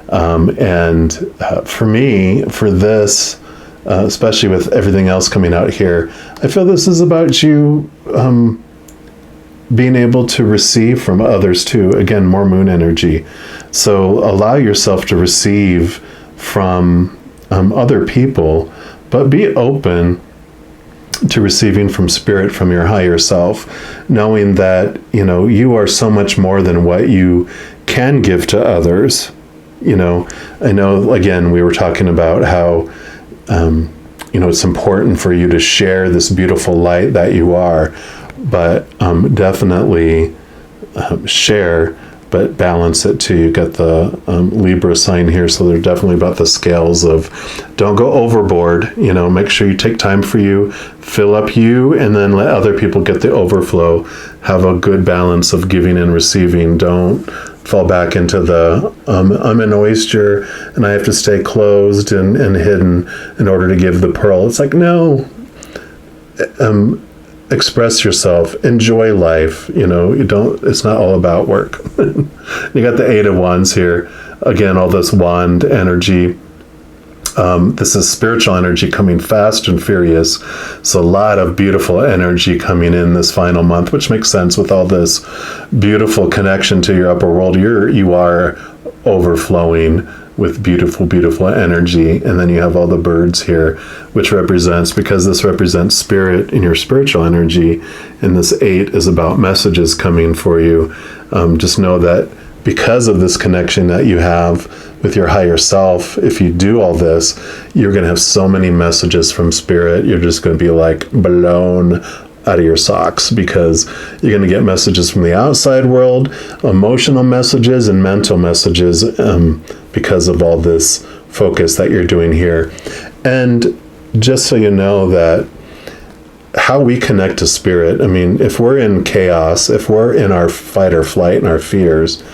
For me, for this, especially with everything else coming out here, I feel this is about you being able to receive from others too. Again, more moon energy. So allow yourself to receive from other people, but be open to receiving from spirit, from your higher self, knowing that, you are so much more than what you can give to others. I know, again, we were talking about how, it's important for you to share this beautiful light that you are, but definitely share, but balance it too. You got the Libra sign here, so they're definitely about the scales of don't go overboard. Make sure you take time for you, fill up you, and then let other people get the overflow. Have a good balance of giving and receiving. Don't fall back into the I'm an oyster and I have to stay closed and hidden in order to give the pearl. It's like, no. Express yourself, enjoy life. It's not all about work. You got the Eight of Wands here. Again, all this wand energy. This is spiritual energy coming fast and furious. So a lot of beautiful energy coming in this final month, which makes sense with all this beautiful connection to your upper world. You are overflowing with beautiful, beautiful energy. And then you have all the birds here, which represents, because this represents spirit in your spiritual energy, and this 8 is about messages coming for you. Just know that because of this connection that you have with your higher self, if you do all this, you're going to have so many messages from spirit. You're just going to be like blown out of your socks, because you're going to get messages from the outside world, emotional messages and mental messages, because of all this focus that you're doing here. And just so you know that how we connect to spirit, if we're in chaos, if we're in our fight or flight and our fears,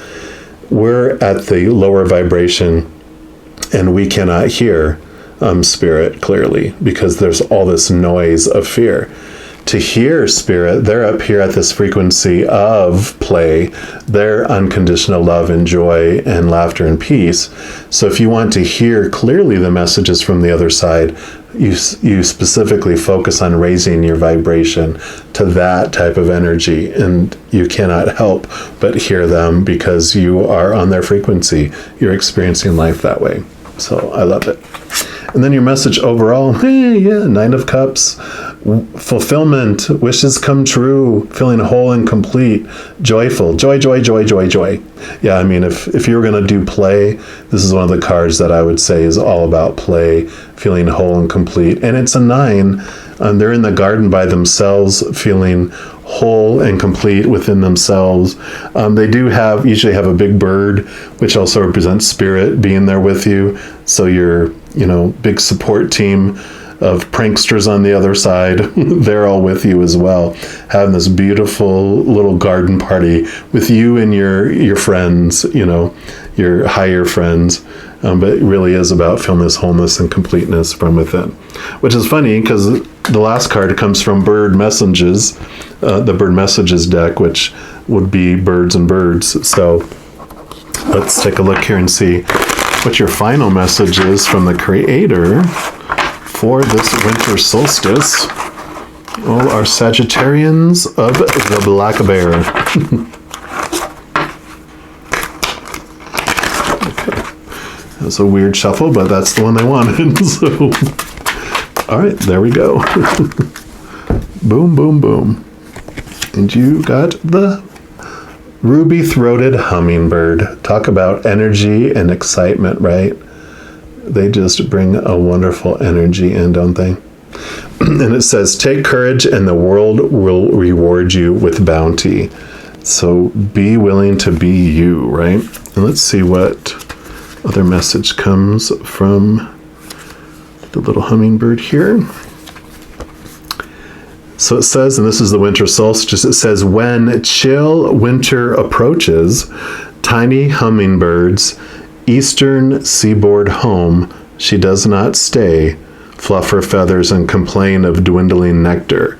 we're at the lower vibration and we cannot hear spirit clearly, because there's all this noise of fear. To hear spirit, they're up here at this frequency of play, their unconditional love and joy and laughter and peace. So if you want to hear clearly the messages from the other side, you specifically focus on raising your vibration to that type of energy, and you cannot help but hear them because you are on their frequency. You're experiencing life that way. So I love it. And then your message overall, Nine of Cups, fulfillment, wishes come true, feeling whole and complete, joyful, joy, joy, joy, joy, joy. Yeah, if you were going to do play, this is one of the cards that I would say is all about play, feeling whole and complete. And it's a 9. They're in the garden by themselves, feeling whole and complete within themselves. They do usually have a big bird, which also represents spirit being there with you. So your, big support team of pranksters on the other side, they're all with you as well, having this beautiful little garden party with you and your friends, your higher friends. But it really is about feeling this wholeness and completeness from within, which is funny because the last card comes from Bird Messages, the Bird Messages deck, which would be birds and birds. So let's take a look here and see what your final message is from the Creator for this winter solstice. All our Sagittarians of the Black Bear. That's a weird shuffle, but that's the one they wanted. So, all right, there we go. Boom, boom, boom. And you got the ruby-throated hummingbird. Talk about energy and excitement, right? They just bring a wonderful energy in, don't they? And it says, take courage and the world will reward you with bounty. So be willing to be you, right? And let's see what other message comes from the little hummingbird here. So it says, and this is the winter solstice, it says, when chill winter approaches, tiny hummingbirds, eastern seaboard home, she does not stay, fluff her feathers and complain of dwindling nectar.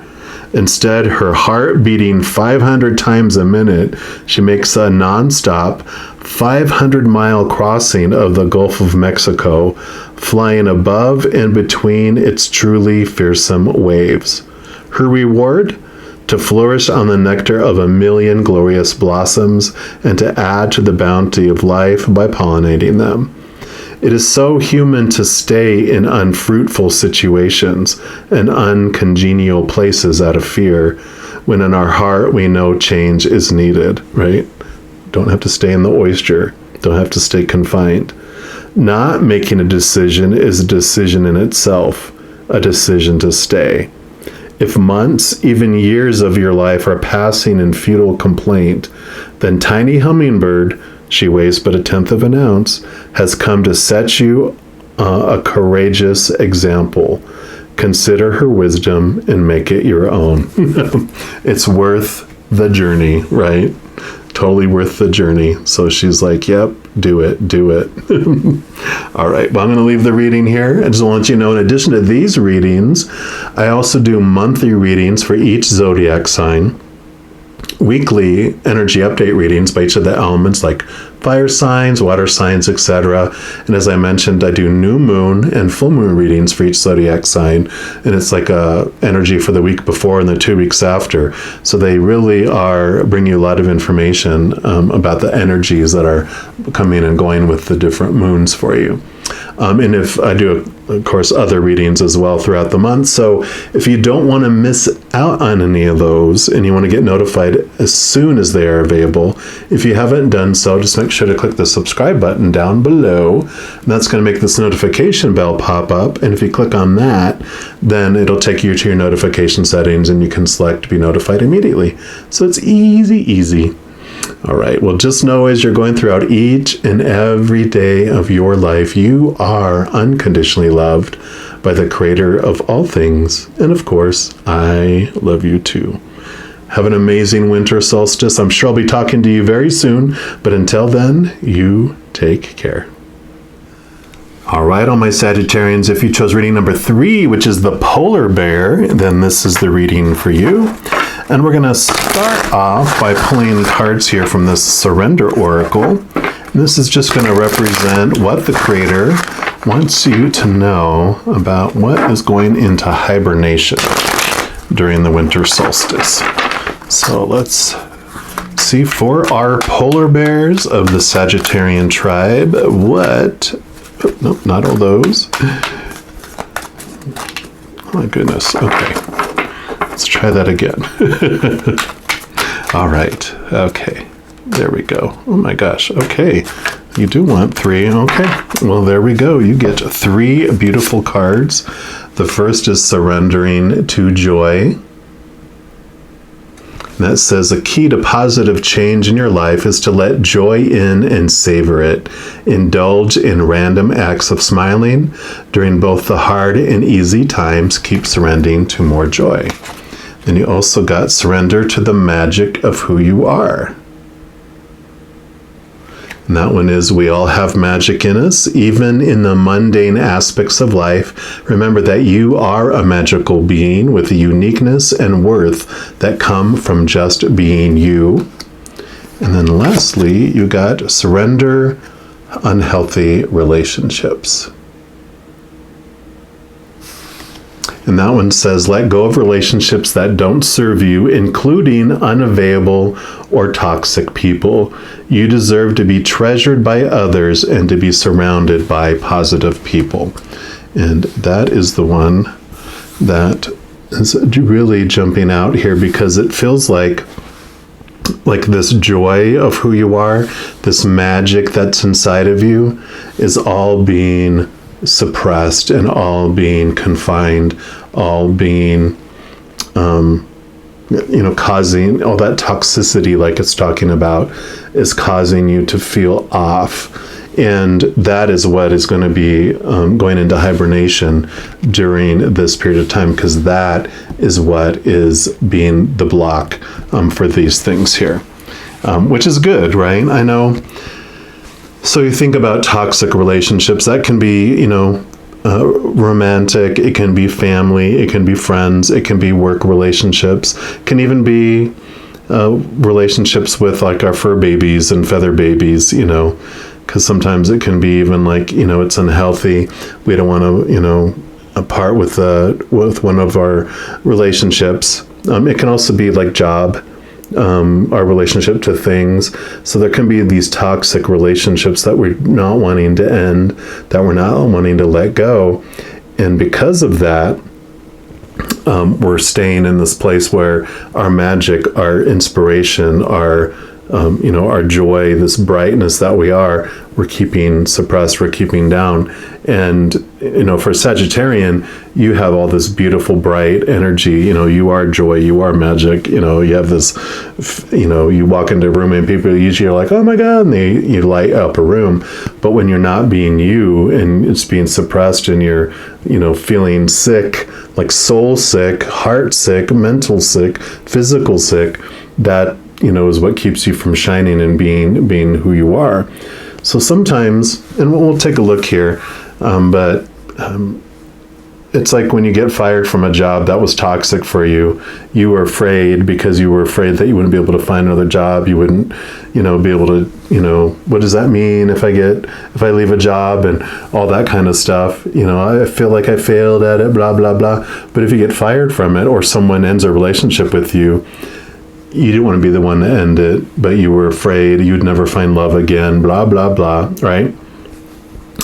Instead, her heart beating 500 times a minute, she makes a nonstop 500-mile crossing of the Gulf of Mexico, flying above and between its truly fearsome waves. Her reward? To flourish on the nectar of 1,000,000 glorious blossoms and to add to the bounty of life by pollinating them. It is so human to stay in unfruitful situations and uncongenial places out of fear, when in our heart we know change is needed, right? Don't have to stay in the oyster. Don't have to stay confined. Not making a decision is a decision in itself, a decision to stay. If months, even years of your life are passing in futile complaint, then tiny hummingbird, she weighs but 1/10 of an ounce, has come to set you a courageous example. Consider her wisdom and make it your own. It's worth the journey, right? Totally worth the journey. So she's like, yep, do it, do it. All right, well, I'm going to leave the reading here. I just want you to know, in addition to these readings, I also do monthly readings for each zodiac sign, weekly energy update readings by each of the elements, like fire signs, water signs, etc. And as I mentioned, I do new moon and full moon readings for each zodiac sign, and it's like a energy for the week before and the 2 weeks after. So they really are bringing you a lot of information about the energies that are coming and going with the different moons for you. And if I do, of course, other readings as well throughout the month. So if you don't want to miss out on any of those and you want to get notified as soon as they are available, if you haven't done so, just make sure to click the subscribe button down below. And that's going to make this notification bell pop up. And if you click on that, then it'll take you to your notification settings and you can select to be notified immediately. So it's easy, easy. All right, well, just know as you're going throughout each and every day of your life, you are unconditionally loved by the Creator of all things. And of course, I love you too. Have an amazing winter solstice. I'm sure I'll be talking to you very soon. But until then, you take care. All right, all my Sagittarians, if you chose reading number 3, which is the polar bear, then this is the reading for you. And we're going to start off by pulling cards here from this Surrender Oracle. And this is just going to represent what the Creator wants you to know about what is going into hibernation during the winter solstice. So let's see for our polar bears of the Sagittarian tribe, what... Oh, nope, not all those. Oh my goodness. Okay. Let's try that again. All right. Okay. There we go. Oh my gosh. Okay. You do want 3. Okay. Well, there we go. You get 3 beautiful cards. The first is Surrendering to Joy. That says a key to positive change in your life is to let joy in and savor it. Indulge in random acts of smiling. During both the hard and easy times, keep surrendering to more joy. Then you also got surrender to the magic of who you are. And that one is, we all have magic in us, even in the mundane aspects of life. Remember that you are a magical being with a uniqueness and worth that come from just being you. And then lastly, you got surrender unhealthy relationships. And that one says, let go of relationships that don't serve you, including unavailable or toxic people. You deserve to be treasured by others and to be surrounded by positive people. And that is the one that is really jumping out here, because it feels like this joy of who you are, this magic that's inside of you, is all being suppressed and all being confined, all being causing all that toxicity, like it's talking about, is causing you to feel off. And that is what is going to be going into hibernation during this period of time, because that is what is being the block for these things here, which is good, right? I know. So you think about toxic relationships, that can be, romantic, it can be family, it can be friends, it can be work relationships, it can even be relationships with like our fur babies and feather babies, you know, because sometimes it can be even like, you know, it's unhealthy. We don't want to, you know, part with one of our relationships. It can also be like job, our relationship to things. So there can be these toxic relationships that we're not wanting to end, that we're not wanting to let go. And because of that, we're staying in this place where our magic, our inspiration, our you know, our joy, this brightness that we're keeping suppressed, we're keeping down. And, you know, for Sagittarian, you have all this beautiful, bright energy. You know, you are joy, you are magic. You know, you have this, you know, you walk into a room and people usually are like, oh my God, and you light up a room. But when you're not being you and it's being suppressed and you're, you know, feeling sick, like soul sick, heart sick, mental sick, physical sick, that, you know, is what keeps you from shining and being who you are. So sometimes, and we'll take a look here, but it's like when you get fired from a job that was toxic for you, you were afraid because you were afraid that you wouldn't be able to find another job. You wouldn't, you know, be able to, you know, what does that mean if I leave a job and all that kind of stuff? You know, I feel like I failed at it, blah, blah, blah. But if you get fired from it or someone ends a relationship with you, you didn't want to be the one to end it, but you were afraid you'd never find love again, blah, blah, blah, right?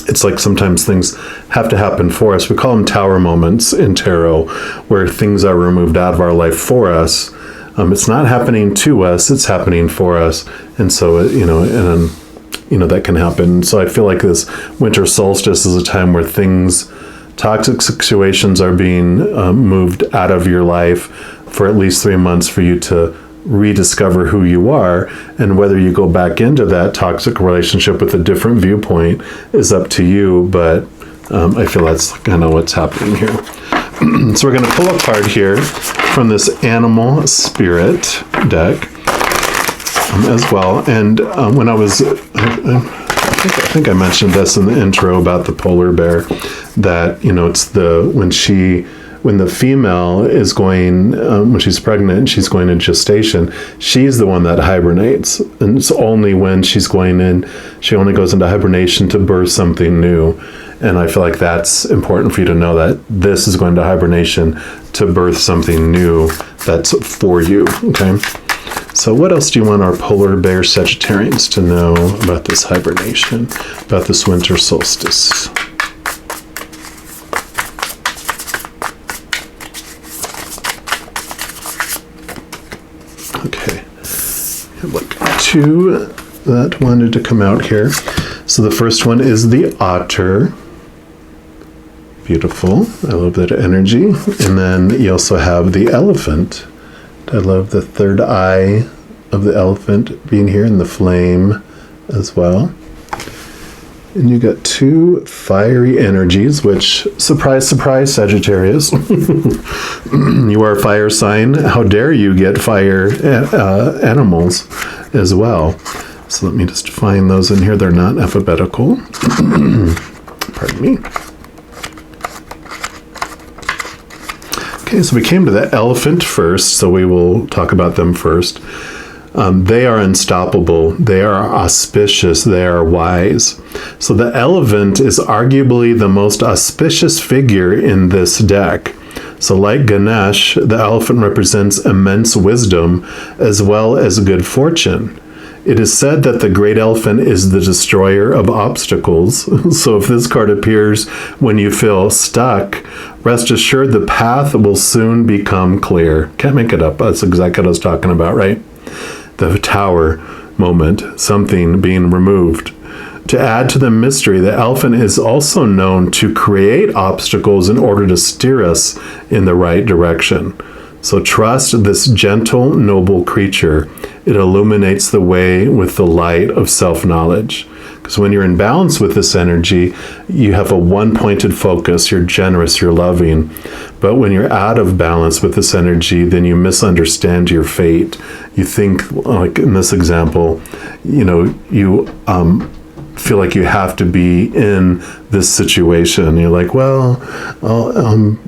It's like sometimes things have to happen for us. We call them tower moments in tarot, where things are removed out of our life for us. It's not happening to us, it's happening for us. And so, you know, that can happen. So I feel like this winter solstice is a time where toxic situations are being moved out of your life for at least 3 months for you to rediscover who you are, and whether you go back into that toxic relationship with a different viewpoint is up to you, but I feel that's kind of what's happening here. So we're going to pull a card here from this animal spirit deck as well. And when I was, I think I mentioned this in the intro about the polar bear, that, you know, it's when the female is going, when she's pregnant and she's going in gestation, she's the one that hibernates. And it's only when she's going in, she only goes into hibernation to birth something new. And I feel like that's important for you to know, that this is going to hibernation to birth something new that's for you, okay? So what else do you want our polar bear Sagittarians to know about this hibernation, about this winter solstice? Okay, I have like two that wanted to come out here. So the first one is the otter. Beautiful. I love that energy. And then you also have the elephant. I love the third eye of the elephant being here, and the flame as well. And you got two fiery energies, which, surprise, surprise, Sagittarius. You are a fire sign. How dare you get fire animals as well. So let me just find those in here. They're not alphabetical. Pardon me. Okay, so we came to the elephant first, so we will talk about them first. They are unstoppable. They are auspicious. They are wise. So the elephant is arguably the most auspicious figure in this deck. So like Ganesh, the elephant represents immense wisdom as well as good fortune. It is said that the great elephant is the destroyer of obstacles. So if this card appears when you feel stuck, rest assured the path will soon become clear. Can't make it up. That's exactly what I was talking about, right? The tower moment, something being removed. To add to the mystery, the elephant is also known to create obstacles in order to steer us in the right direction. So trust this gentle, noble creature. It illuminates the way with the light of self-knowledge. Because when you're in balance with this energy, you have a one-pointed focus. You're generous, you're loving. But when you're out of balance with this energy, then you misunderstand your fate. You think, like in this example, you know, you feel like you have to be in this situation. You're like, well,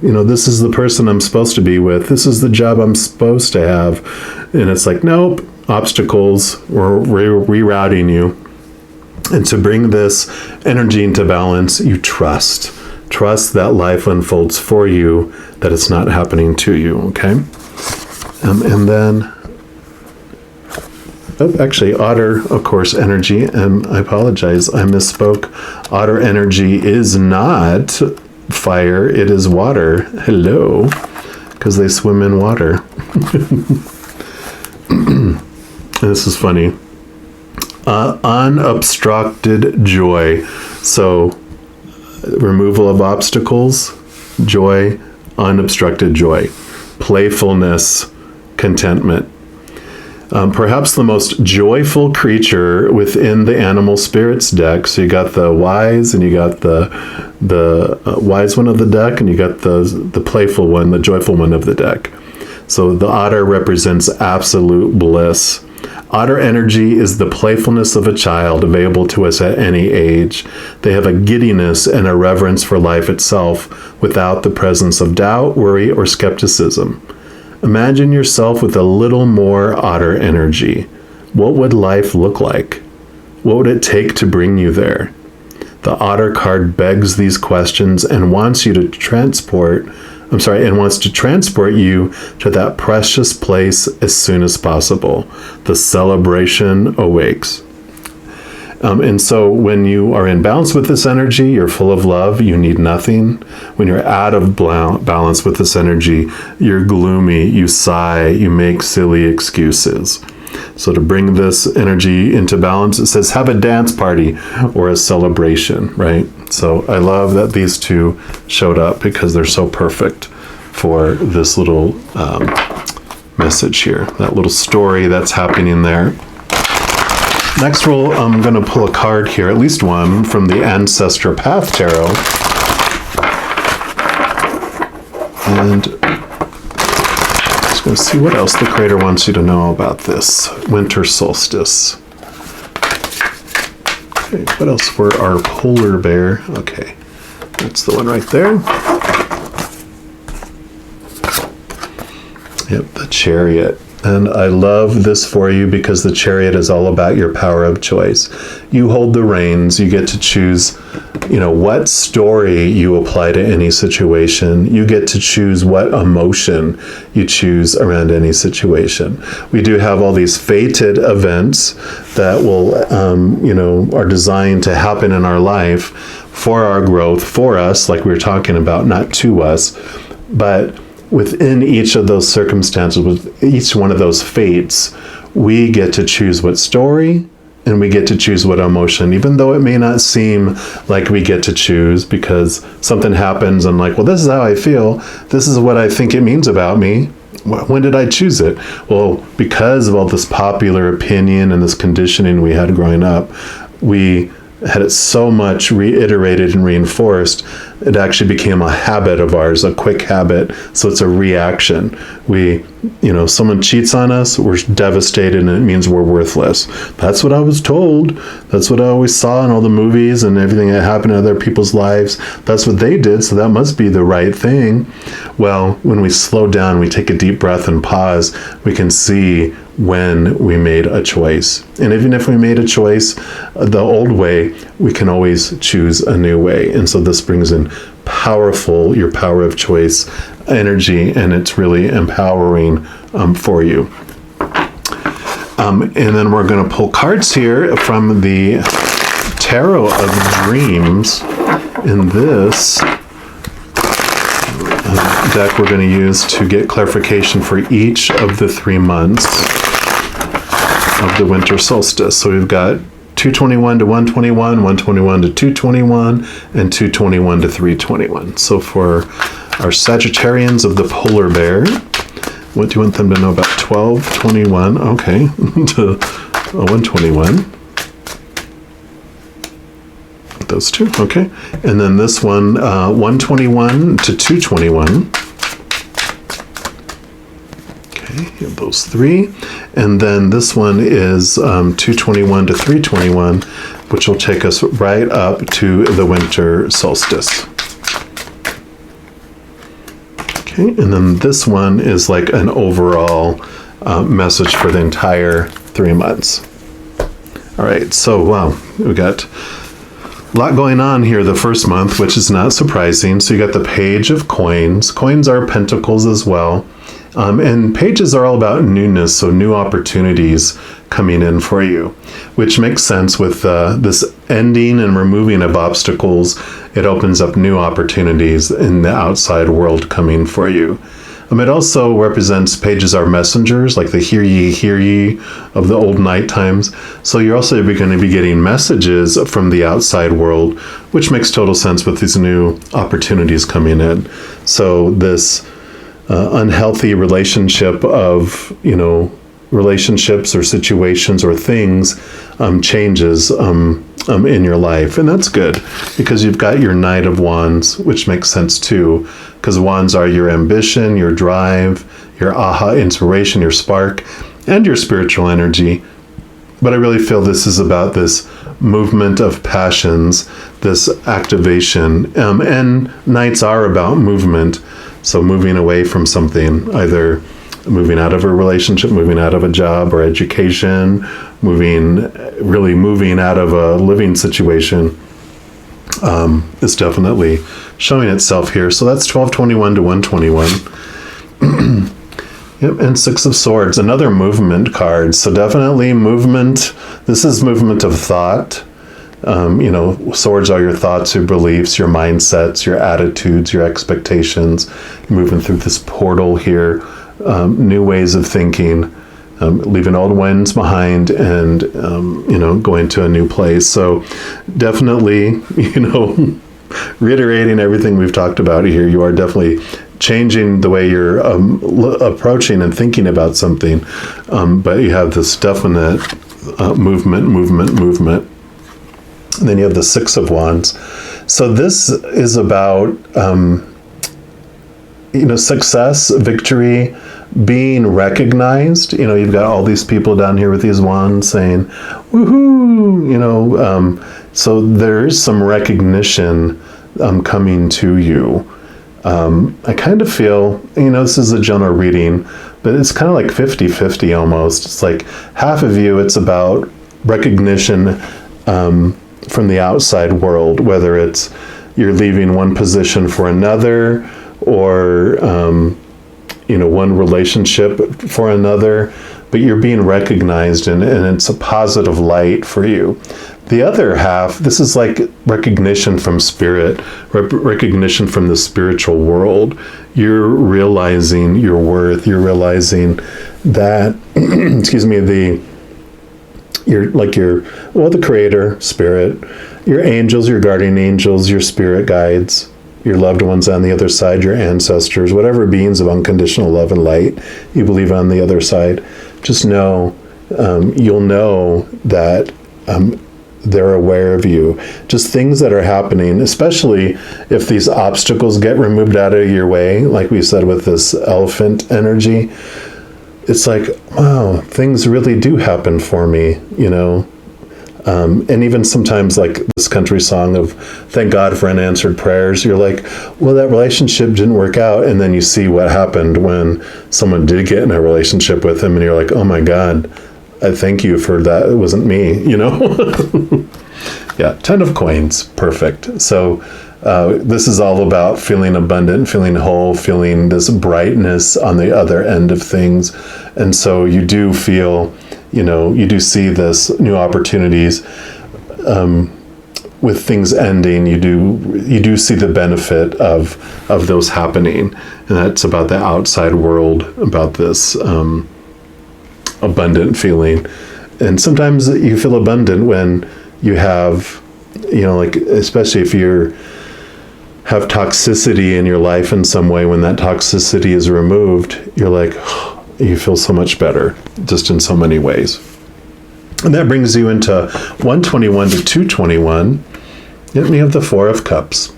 this is the person I'm supposed to be with. This is the job I'm supposed to have. And it's like, nope, obstacles, we're rerouting you. And to bring this energy into balance, you trust. Trust that life unfolds for you, that it's not happening to you, okay? And then, actually, otter, of course, energy, and I apologize, I misspoke. Otter energy is not fire, it is water. Hello, because they swim in water. This is funny. Unobstructed joy. So, removal of obstacles, joy, unobstructed joy. Playfulness, contentment. Perhaps the most joyful creature within the animal spirits deck. So you got the wise, and you got the wise one of the deck, and you got the playful one, the joyful one of the deck. So the otter represents absolute bliss. Otter energy is the playfulness of a child available to us at any age. They have a giddiness and a reverence for life itself without the presence of doubt, worry, or skepticism. Imagine yourself with a little more otter energy. What would life look like? What would it take to bring you there? The otter card begs these questions and wants to transport you to that precious place as soon as possible. The celebration awakes. And so when you are in balance with this energy, you're full of love, you need nothing. When you're out of balance with this energy, you're gloomy, you sigh, you make silly excuses. So to bring this energy into balance, it says have a dance party or a celebration, right? So I love that these two showed up because they're so perfect for this little message here, that little story that's happening there. Next, I'm going to pull a card here, at least one, from the Ancestor Path Tarot. And just going to see what else the Creator wants you to know about this Winter Solstice. Okay, what else for our polar bear? Okay, that's the one right there. Yep, the Chariot. And I love this for you because the Chariot is all about your power of choice. You hold the reins. You get to choose, what story you apply to any situation. You get to choose what emotion you choose around any situation. We do have all these fated events that will, are designed to happen in our life for our growth, for us, like we were talking about, not to us, but within each of those circumstances, with each one of those fates, we get to choose what story and we get to choose what emotion, even though it may not seem like we get to choose because something happens and like, well, this is how I feel. This is what I think it means about me. When did I choose it? Well, because of all this popular opinion and this conditioning we had growing up, we had it so much reiterated and reinforced, it actually became a habit of ours, a quick habit. So it's a reaction. Someone cheats on us, we're devastated, and it means we're worthless. That's what I was told. That's what I always saw in all the movies and everything that happened in other people's lives. That's what they did, so that must be the right thing. Well, when we slow down, we take a deep breath and pause, we can see when we made a choice. And even if we made a choice the old way, we can always choose a new way. And so this brings in your power of choice energy, and it's really empowering for you. And then we're going to pull cards here from the Tarot of Dreams. In this deck we're going to use to get clarification for each of the 3 months of the winter solstice. So we've got 221 to 121, 121 to 221, and 221 to 321. So for our Sagittarians of the polar bear, what do you want them to know about 1221? Okay, to 121. Those two, okay. And then this one, 121 to 221. Okay. You have those three. And then this one is 221 to 321, which will take us right up to the winter solstice. Okay, and then this one is like an overall message for the entire 3 months. All right, so wow, we got a lot going on here the first month, which is not surprising. So you got the Page of Coins. Coins are pentacles as well. And pages are all about newness, so new opportunities coming in for you, which makes sense with this ending and removing of obstacles. It opens up new opportunities in the outside world coming for you. It also represents pages are messengers, like the hear ye of the old night times. So you're also going to be getting messages from the outside world, which makes total sense with these new opportunities coming in. So this unhealthy relationship of, relationships or situations or things changes in your life. And that's good because you've got your Knight of Wands, which makes sense too, because wands are your ambition, your drive, your aha inspiration, your spark, and your spiritual energy. But I really feel this is about this movement of passions, this activation. And Knights are about movement. So moving away from something, either moving out of a relationship, moving out of a job or education, moving out of a living situation, is definitely showing itself here. So that's 1221 to 121. Yep, and Six of Swords, another movement card. So definitely movement. This is movement of thought. Swords are your thoughts, your beliefs, your mindsets, your attitudes, your expectations. Moving through this portal here, new ways of thinking, leaving old ones behind and, going to a new place. So definitely, reiterating everything we've talked about here, you are definitely changing the way you're approaching and thinking about something. But you have this definite movement. And then you have the Six of Wands. So this is about, success, victory, being recognized. You've got all these people down here with these wands saying, woohoo, so there is some recognition coming to you. I kind of feel, this is a general reading, but it's kind of like 50-50 almost. It's like half of you, it's about recognition from the outside world, whether it's you're leaving one position for another or, one relationship for another, but you're being recognized and it's a positive light for you. The other half, this is like recognition from spirit, recognition from the spiritual world. You're realizing your worth. You're realizing that, the creator, spirit, your angels, your guardian angels, your spirit guides, your loved ones on the other side, your ancestors, whatever beings of unconditional love and light you believe on the other side. Just know, you'll know that they're aware of you. Just things that are happening, especially if these obstacles get removed out of your way, like we said with this elephant energy. It's like, wow, things really do happen for me, and even sometimes like this country song of thank God for unanswered prayers. You're like, well, that relationship didn't work out. And then you see what happened when someone did get in a relationship with him and you're like, oh my God, I thank you for that. It wasn't me, Yeah, 10 of coins. Perfect. So this is all about feeling abundant, feeling whole, feeling this brightness on the other end of things. And so you do feel, you do see this new opportunities with things ending. You do see the benefit of those happening. And that's about the outside world, about this abundant feeling. And sometimes you feel abundant when you have, especially if you have toxicity in your life in some way, when that toxicity is removed, you're like, you feel so much better, just in so many ways. And that brings you into 121 to 221. And we have the Four of Cups.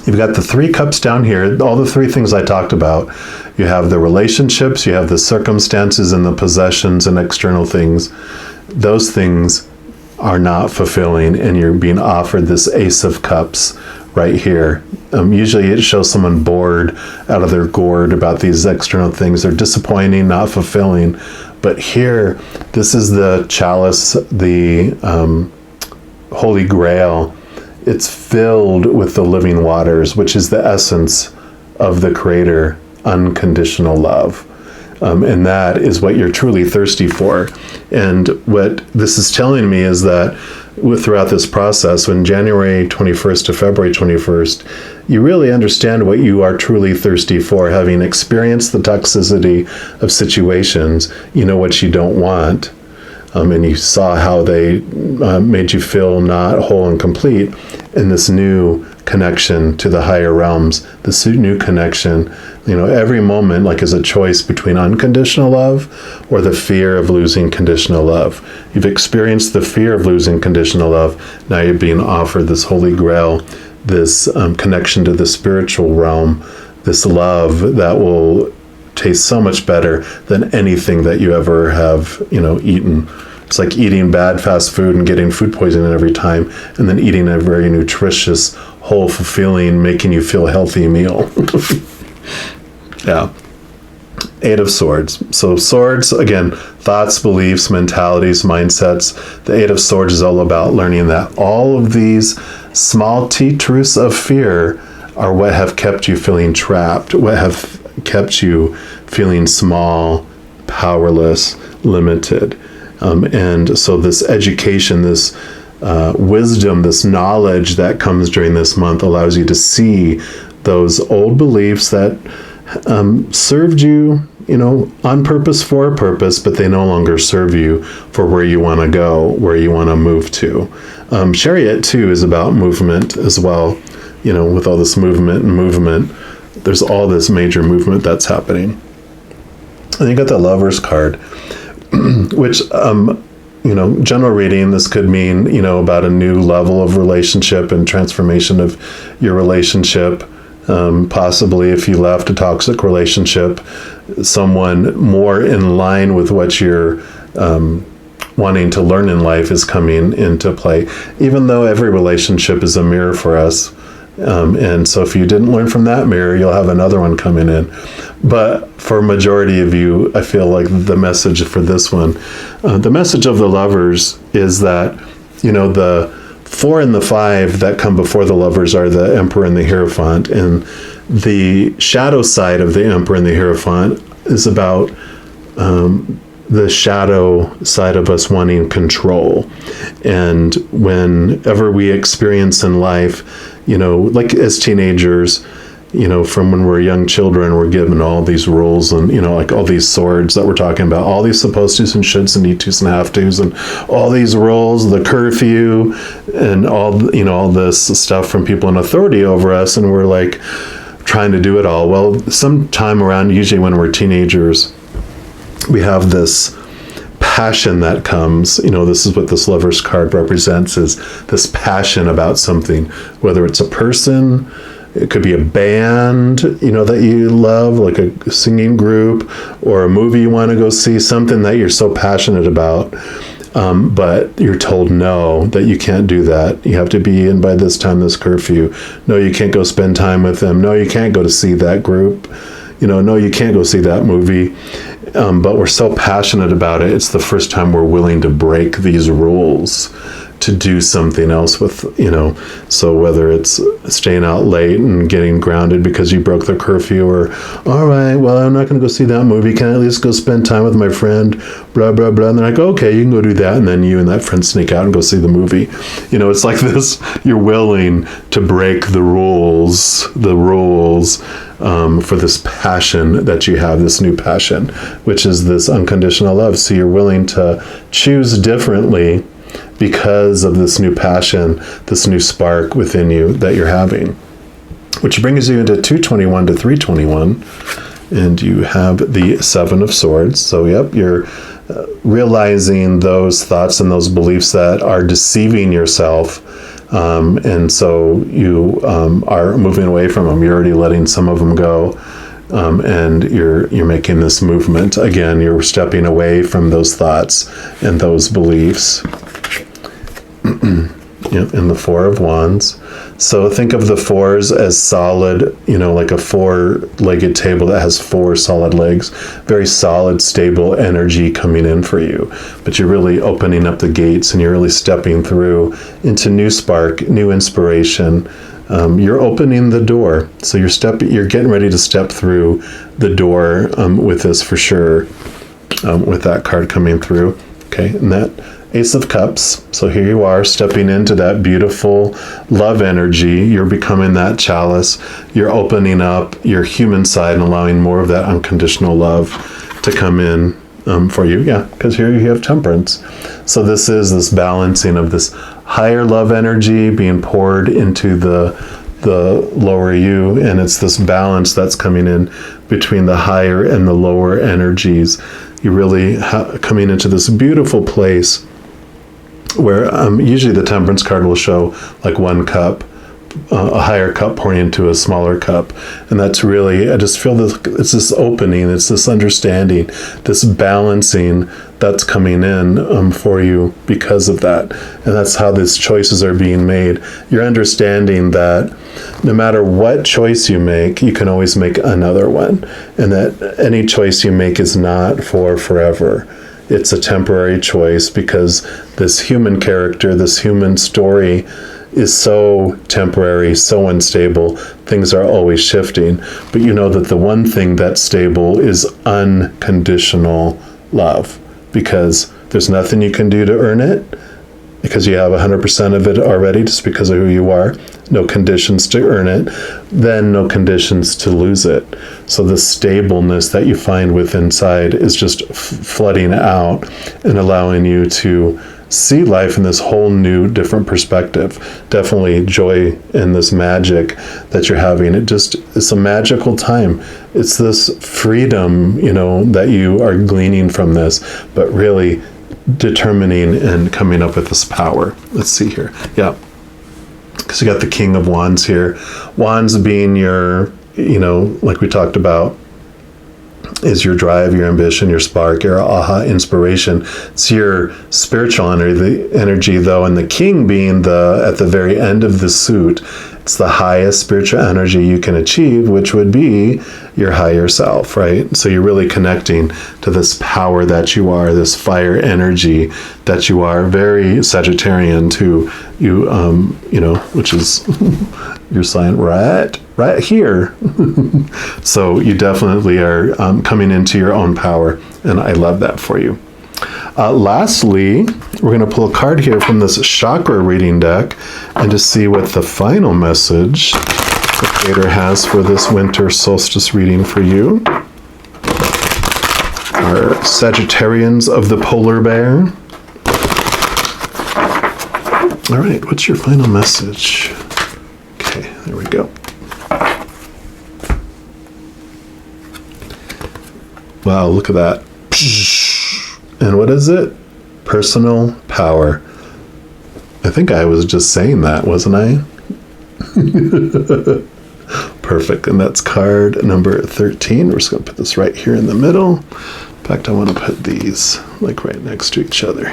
You've got the 3 cups down here, all the 3 things I talked about. You have the relationships, you have the circumstances and the possessions and external things. Those things are not fulfilling, and you're being offered this Ace of Cups right here. Usually it shows someone bored out of their gourd about these external things. They're disappointing, not fulfilling. But here, this is the chalice, the Holy Grail. It's filled with the living waters, which is the essence of the Creator, unconditional love. And that is what you're truly thirsty for. And what this is telling me is that throughout this process, when January 21st to February 21st, you really understand what you are truly thirsty for. Having experienced the toxicity of situations, you know what you don't want. And you saw how they made you feel not whole and complete. And this new connection to the higher realms, this new connection, every moment like is a choice between unconditional love or the fear of losing conditional love. You've experienced the fear of losing conditional love. Now you're being offered this Holy Grail, this connection to the spiritual realm, this love that will taste so much better than anything that you ever have, eaten. It's like eating bad fast food and getting food poisoning every time, and then eating a very nutritious, whole, fulfilling, making you feel healthy meal. Yeah. Eight of Swords. So swords, again, thoughts, beliefs, mentalities, mindsets. The Eight of Swords is all about learning that all of these small t truths of fear are what have kept you feeling trapped, what have kept you feeling small, powerless, limited. And so this education, this wisdom, this knowledge that comes during this month allows you to see those old beliefs that served you, on purpose for a purpose, but they no longer serve you for where you want to go, where you want to move to. Chariot, too, is about movement as well. With all this movement, there's all this major movement that's happening. And you got the Lover's card, which, general reading, this could mean, about a new level of relationship and transformation of your relationship. Possibly if you left a toxic relationship, someone more in line with what you're wanting to learn in life is coming into play, even though every relationship is a mirror for us. And so if you didn't learn from that mirror, you'll have another one coming in. But for a majority of you, I feel like the message for this one, the message of the Lovers is that, the 4 and the 5 that come before the Lovers are the Emperor and the Hierophant. And the shadow side of the Emperor and the Hierophant is about the shadow side of us wanting control. And whenever we experience in life, like as teenagers, from when we're young children, we're given all these rules and, like all these swords that we're talking about, all these supposed to's and shoulds and need to's and have to's and all these rules, the curfew and all this stuff from people in authority over us. And we're like trying to do it all. Well, sometime around, usually when we're teenagers, we have this passion that comes, this is what this Lover's card represents, is this passion about something, whether it's a person, it could be a band, that you love, like a singing group, or a movie you want to go see, something that you're so passionate about, but you're told no, that you can't do that. You have to be in by this time, this curfew. No, you can't go spend time with them. No, you can't go to see that group. No, you can't go see that movie. But we're so passionate about it. It's the first time we're willing to break these rules to do something else with, so whether it's staying out late and getting grounded because you broke the curfew, or, all right, well, I'm not going to go see that movie. Can I at least go spend time with my friend, blah, blah, blah. And they're like, okay, you can go do that. And then you and that friend sneak out and go see the movie. It's like this, you're willing to break the rules, for this passion that you have, this new passion, which is this unconditional love. So you're willing to choose differently because of this new passion, this new spark within you that you're having, which brings you into 221 to 321, and you have the 7 of Swords. So yep, you're realizing those thoughts and those beliefs that are deceiving yourself, and so you are moving away from them. You're already letting some of them go. and you're making this movement. Again, you're stepping away from those thoughts and those beliefs. In the Four of Wands. So think of the fours as solid, like a four-legged table that has four solid legs. Very solid, stable energy coming in for you. But you're really opening up the gates, and you're really stepping through into new spark, new inspiration. You're opening the door. So you're getting ready to step through the door with this for sure, with that card coming through. Okay, and that Ace of Cups. So here you are stepping into that beautiful love energy. You're becoming that chalice. You're opening up your human side and allowing more of that unconditional love to come in for you. Yeah, because here you have Temperance. So this is this balancing of this higher love energy being poured into the lower you, and it's this balance that's coming in between the higher and the lower energies. You're really coming into this beautiful place where usually the Temperance card will show like one cup, a higher cup pouring into a smaller cup. And that's really, I just feel this, it's this opening, it's this understanding, this balancing that's coming in for you because of that. And that's how these choices are being made. You're understanding that no matter what choice you make, you can always make another one. And that any choice you make is not for forever. It's a temporary choice because this human character, this human story is so temporary, so unstable. Things are always shifting. But you know that the one thing that's stable is unconditional love, because there's nothing you can do to earn it, because you have 100% of it already just because of who you are. No conditions to earn it, then no conditions to lose it. So the stableness that you find within inside is just flooding out and allowing you to see life in this whole new, different perspective. Definitely joy in this magic that you're having. It's a magical time. It's this freedom, that you are gleaning from this, but really determining and coming up with this power. Let's see here. Yeah. Because you got the King of Wands here. Wands being your, like we talked about, is your drive, your ambition, your spark, your aha inspiration. It's your spiritual energy though, and the king being at the very end of the suit. It's the highest spiritual energy you can achieve, which would be your higher self, right? So you're really connecting to this power that you are, this fire energy that you are, very Sagittarian too. You, which is your sign right here. So you definitely are coming into your own power, and I love that for you. Lastly, we're going to pull a card here from this chakra reading deck and to see what the final message the Creator has for this winter solstice reading for you. Our Sagittarians of the polar bear. All right, what's your final message? Okay, there we go. Wow, look at that. And what is it? Personal power. I think I was just saying that, wasn't I? Perfect. And that's card number 13. We're just going to put this right here in the middle. In fact, I want to put these like right next to each other.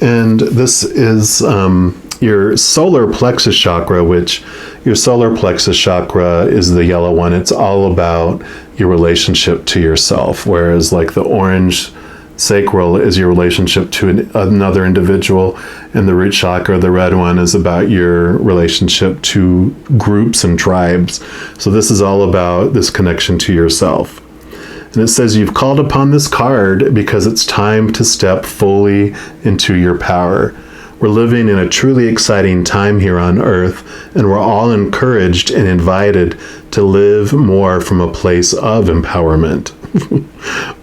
And this is your solar plexus chakra, which your solar plexus chakra is the yellow one. It's all about your relationship to yourself, whereas like the orange sacral is your relationship to another individual, and the root chakra, the red one, is about your relationship to groups and tribes. So this is all about this connection to yourself. And it says you've called upon this card because it's time to step fully into your power. We're living in a truly exciting time here on Earth, and we're all encouraged and invited to live more from a place of empowerment.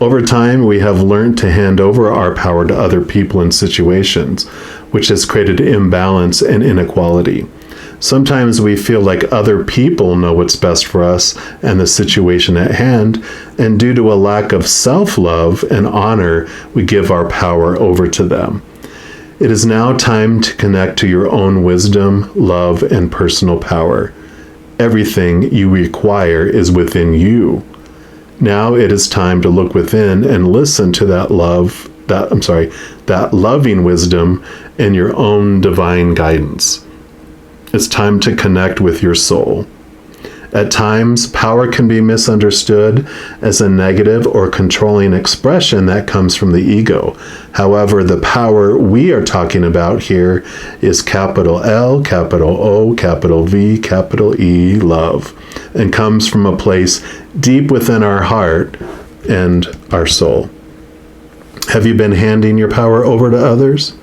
Over time, we have learned to hand over our power to other people and situations, which has created imbalance and inequality. Sometimes we feel like other people know what's best for us and the situation at hand, and due to a lack of self-love and honor, we give our power over to them. It is now time to connect to your own wisdom, love, and personal power. Everything you require is within you. Now it is time to look within and listen to that loving wisdom and your own divine guidance. It's time to connect with your soul. At times, power can be misunderstood as a negative or controlling expression that comes from the ego. However, the power we are talking about here is capital L, capital O, capital V, capital E, love, and comes from a place deep within our heart and our soul. Have you been handing your power over to others?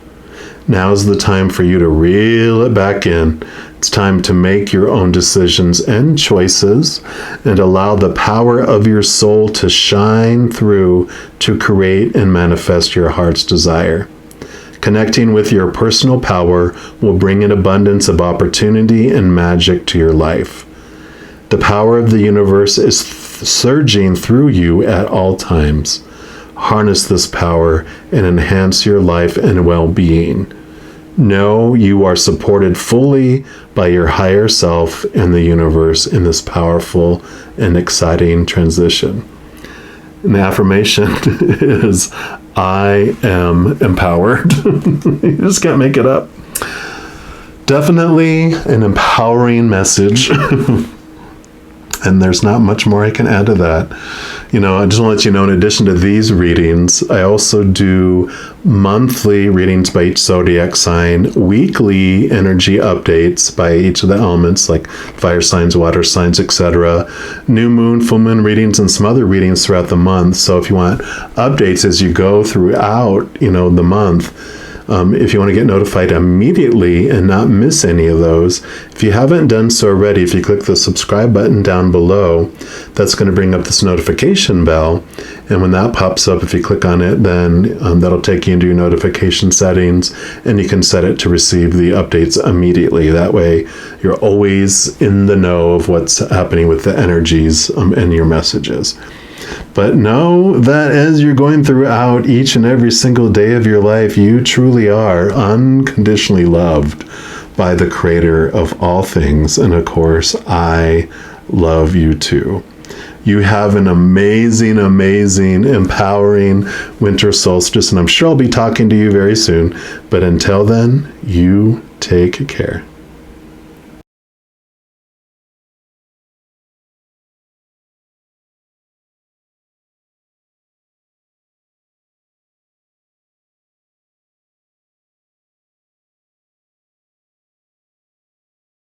Now's the time for you to reel it back in. It's time to make your own decisions and choices and allow the power of your soul to shine through to create and manifest your heart's desire. Connecting with your personal power will bring an abundance of opportunity and magic to your life. The power of the universe is surging through you at all times. Harness this power and enhance your life and well-being. Know you are supported fully by your higher self and the universe in this powerful and exciting transition. And the affirmation is, I am empowered. You just can't make it up. Definitely an empowering message. And there's not much more I can add to that. I just want to let you know, in addition to these readings, I also do monthly readings by each zodiac sign, weekly energy updates by each of the elements, like fire signs, water signs, etc., new moon, full moon readings, and some other readings throughout the month. So if you want updates as you go throughout, the month, if you want to get notified immediately and not miss any of those, if you haven't done so already, if you click the subscribe button down below, that's going to bring up this notification bell. And when that pops up, if you click on it, then that'll take you into your notification settings, and you can set it to receive the updates immediately. That way, you're always in the know of what's happening with the energies and your messages. But know that as you're going throughout each and every single day of your life, you truly are unconditionally loved by the Creator of all things. And of course, I love you too. You have an amazing, amazing, empowering winter solstice, and I'm sure I'll be talking to you very soon. But until then, you take care.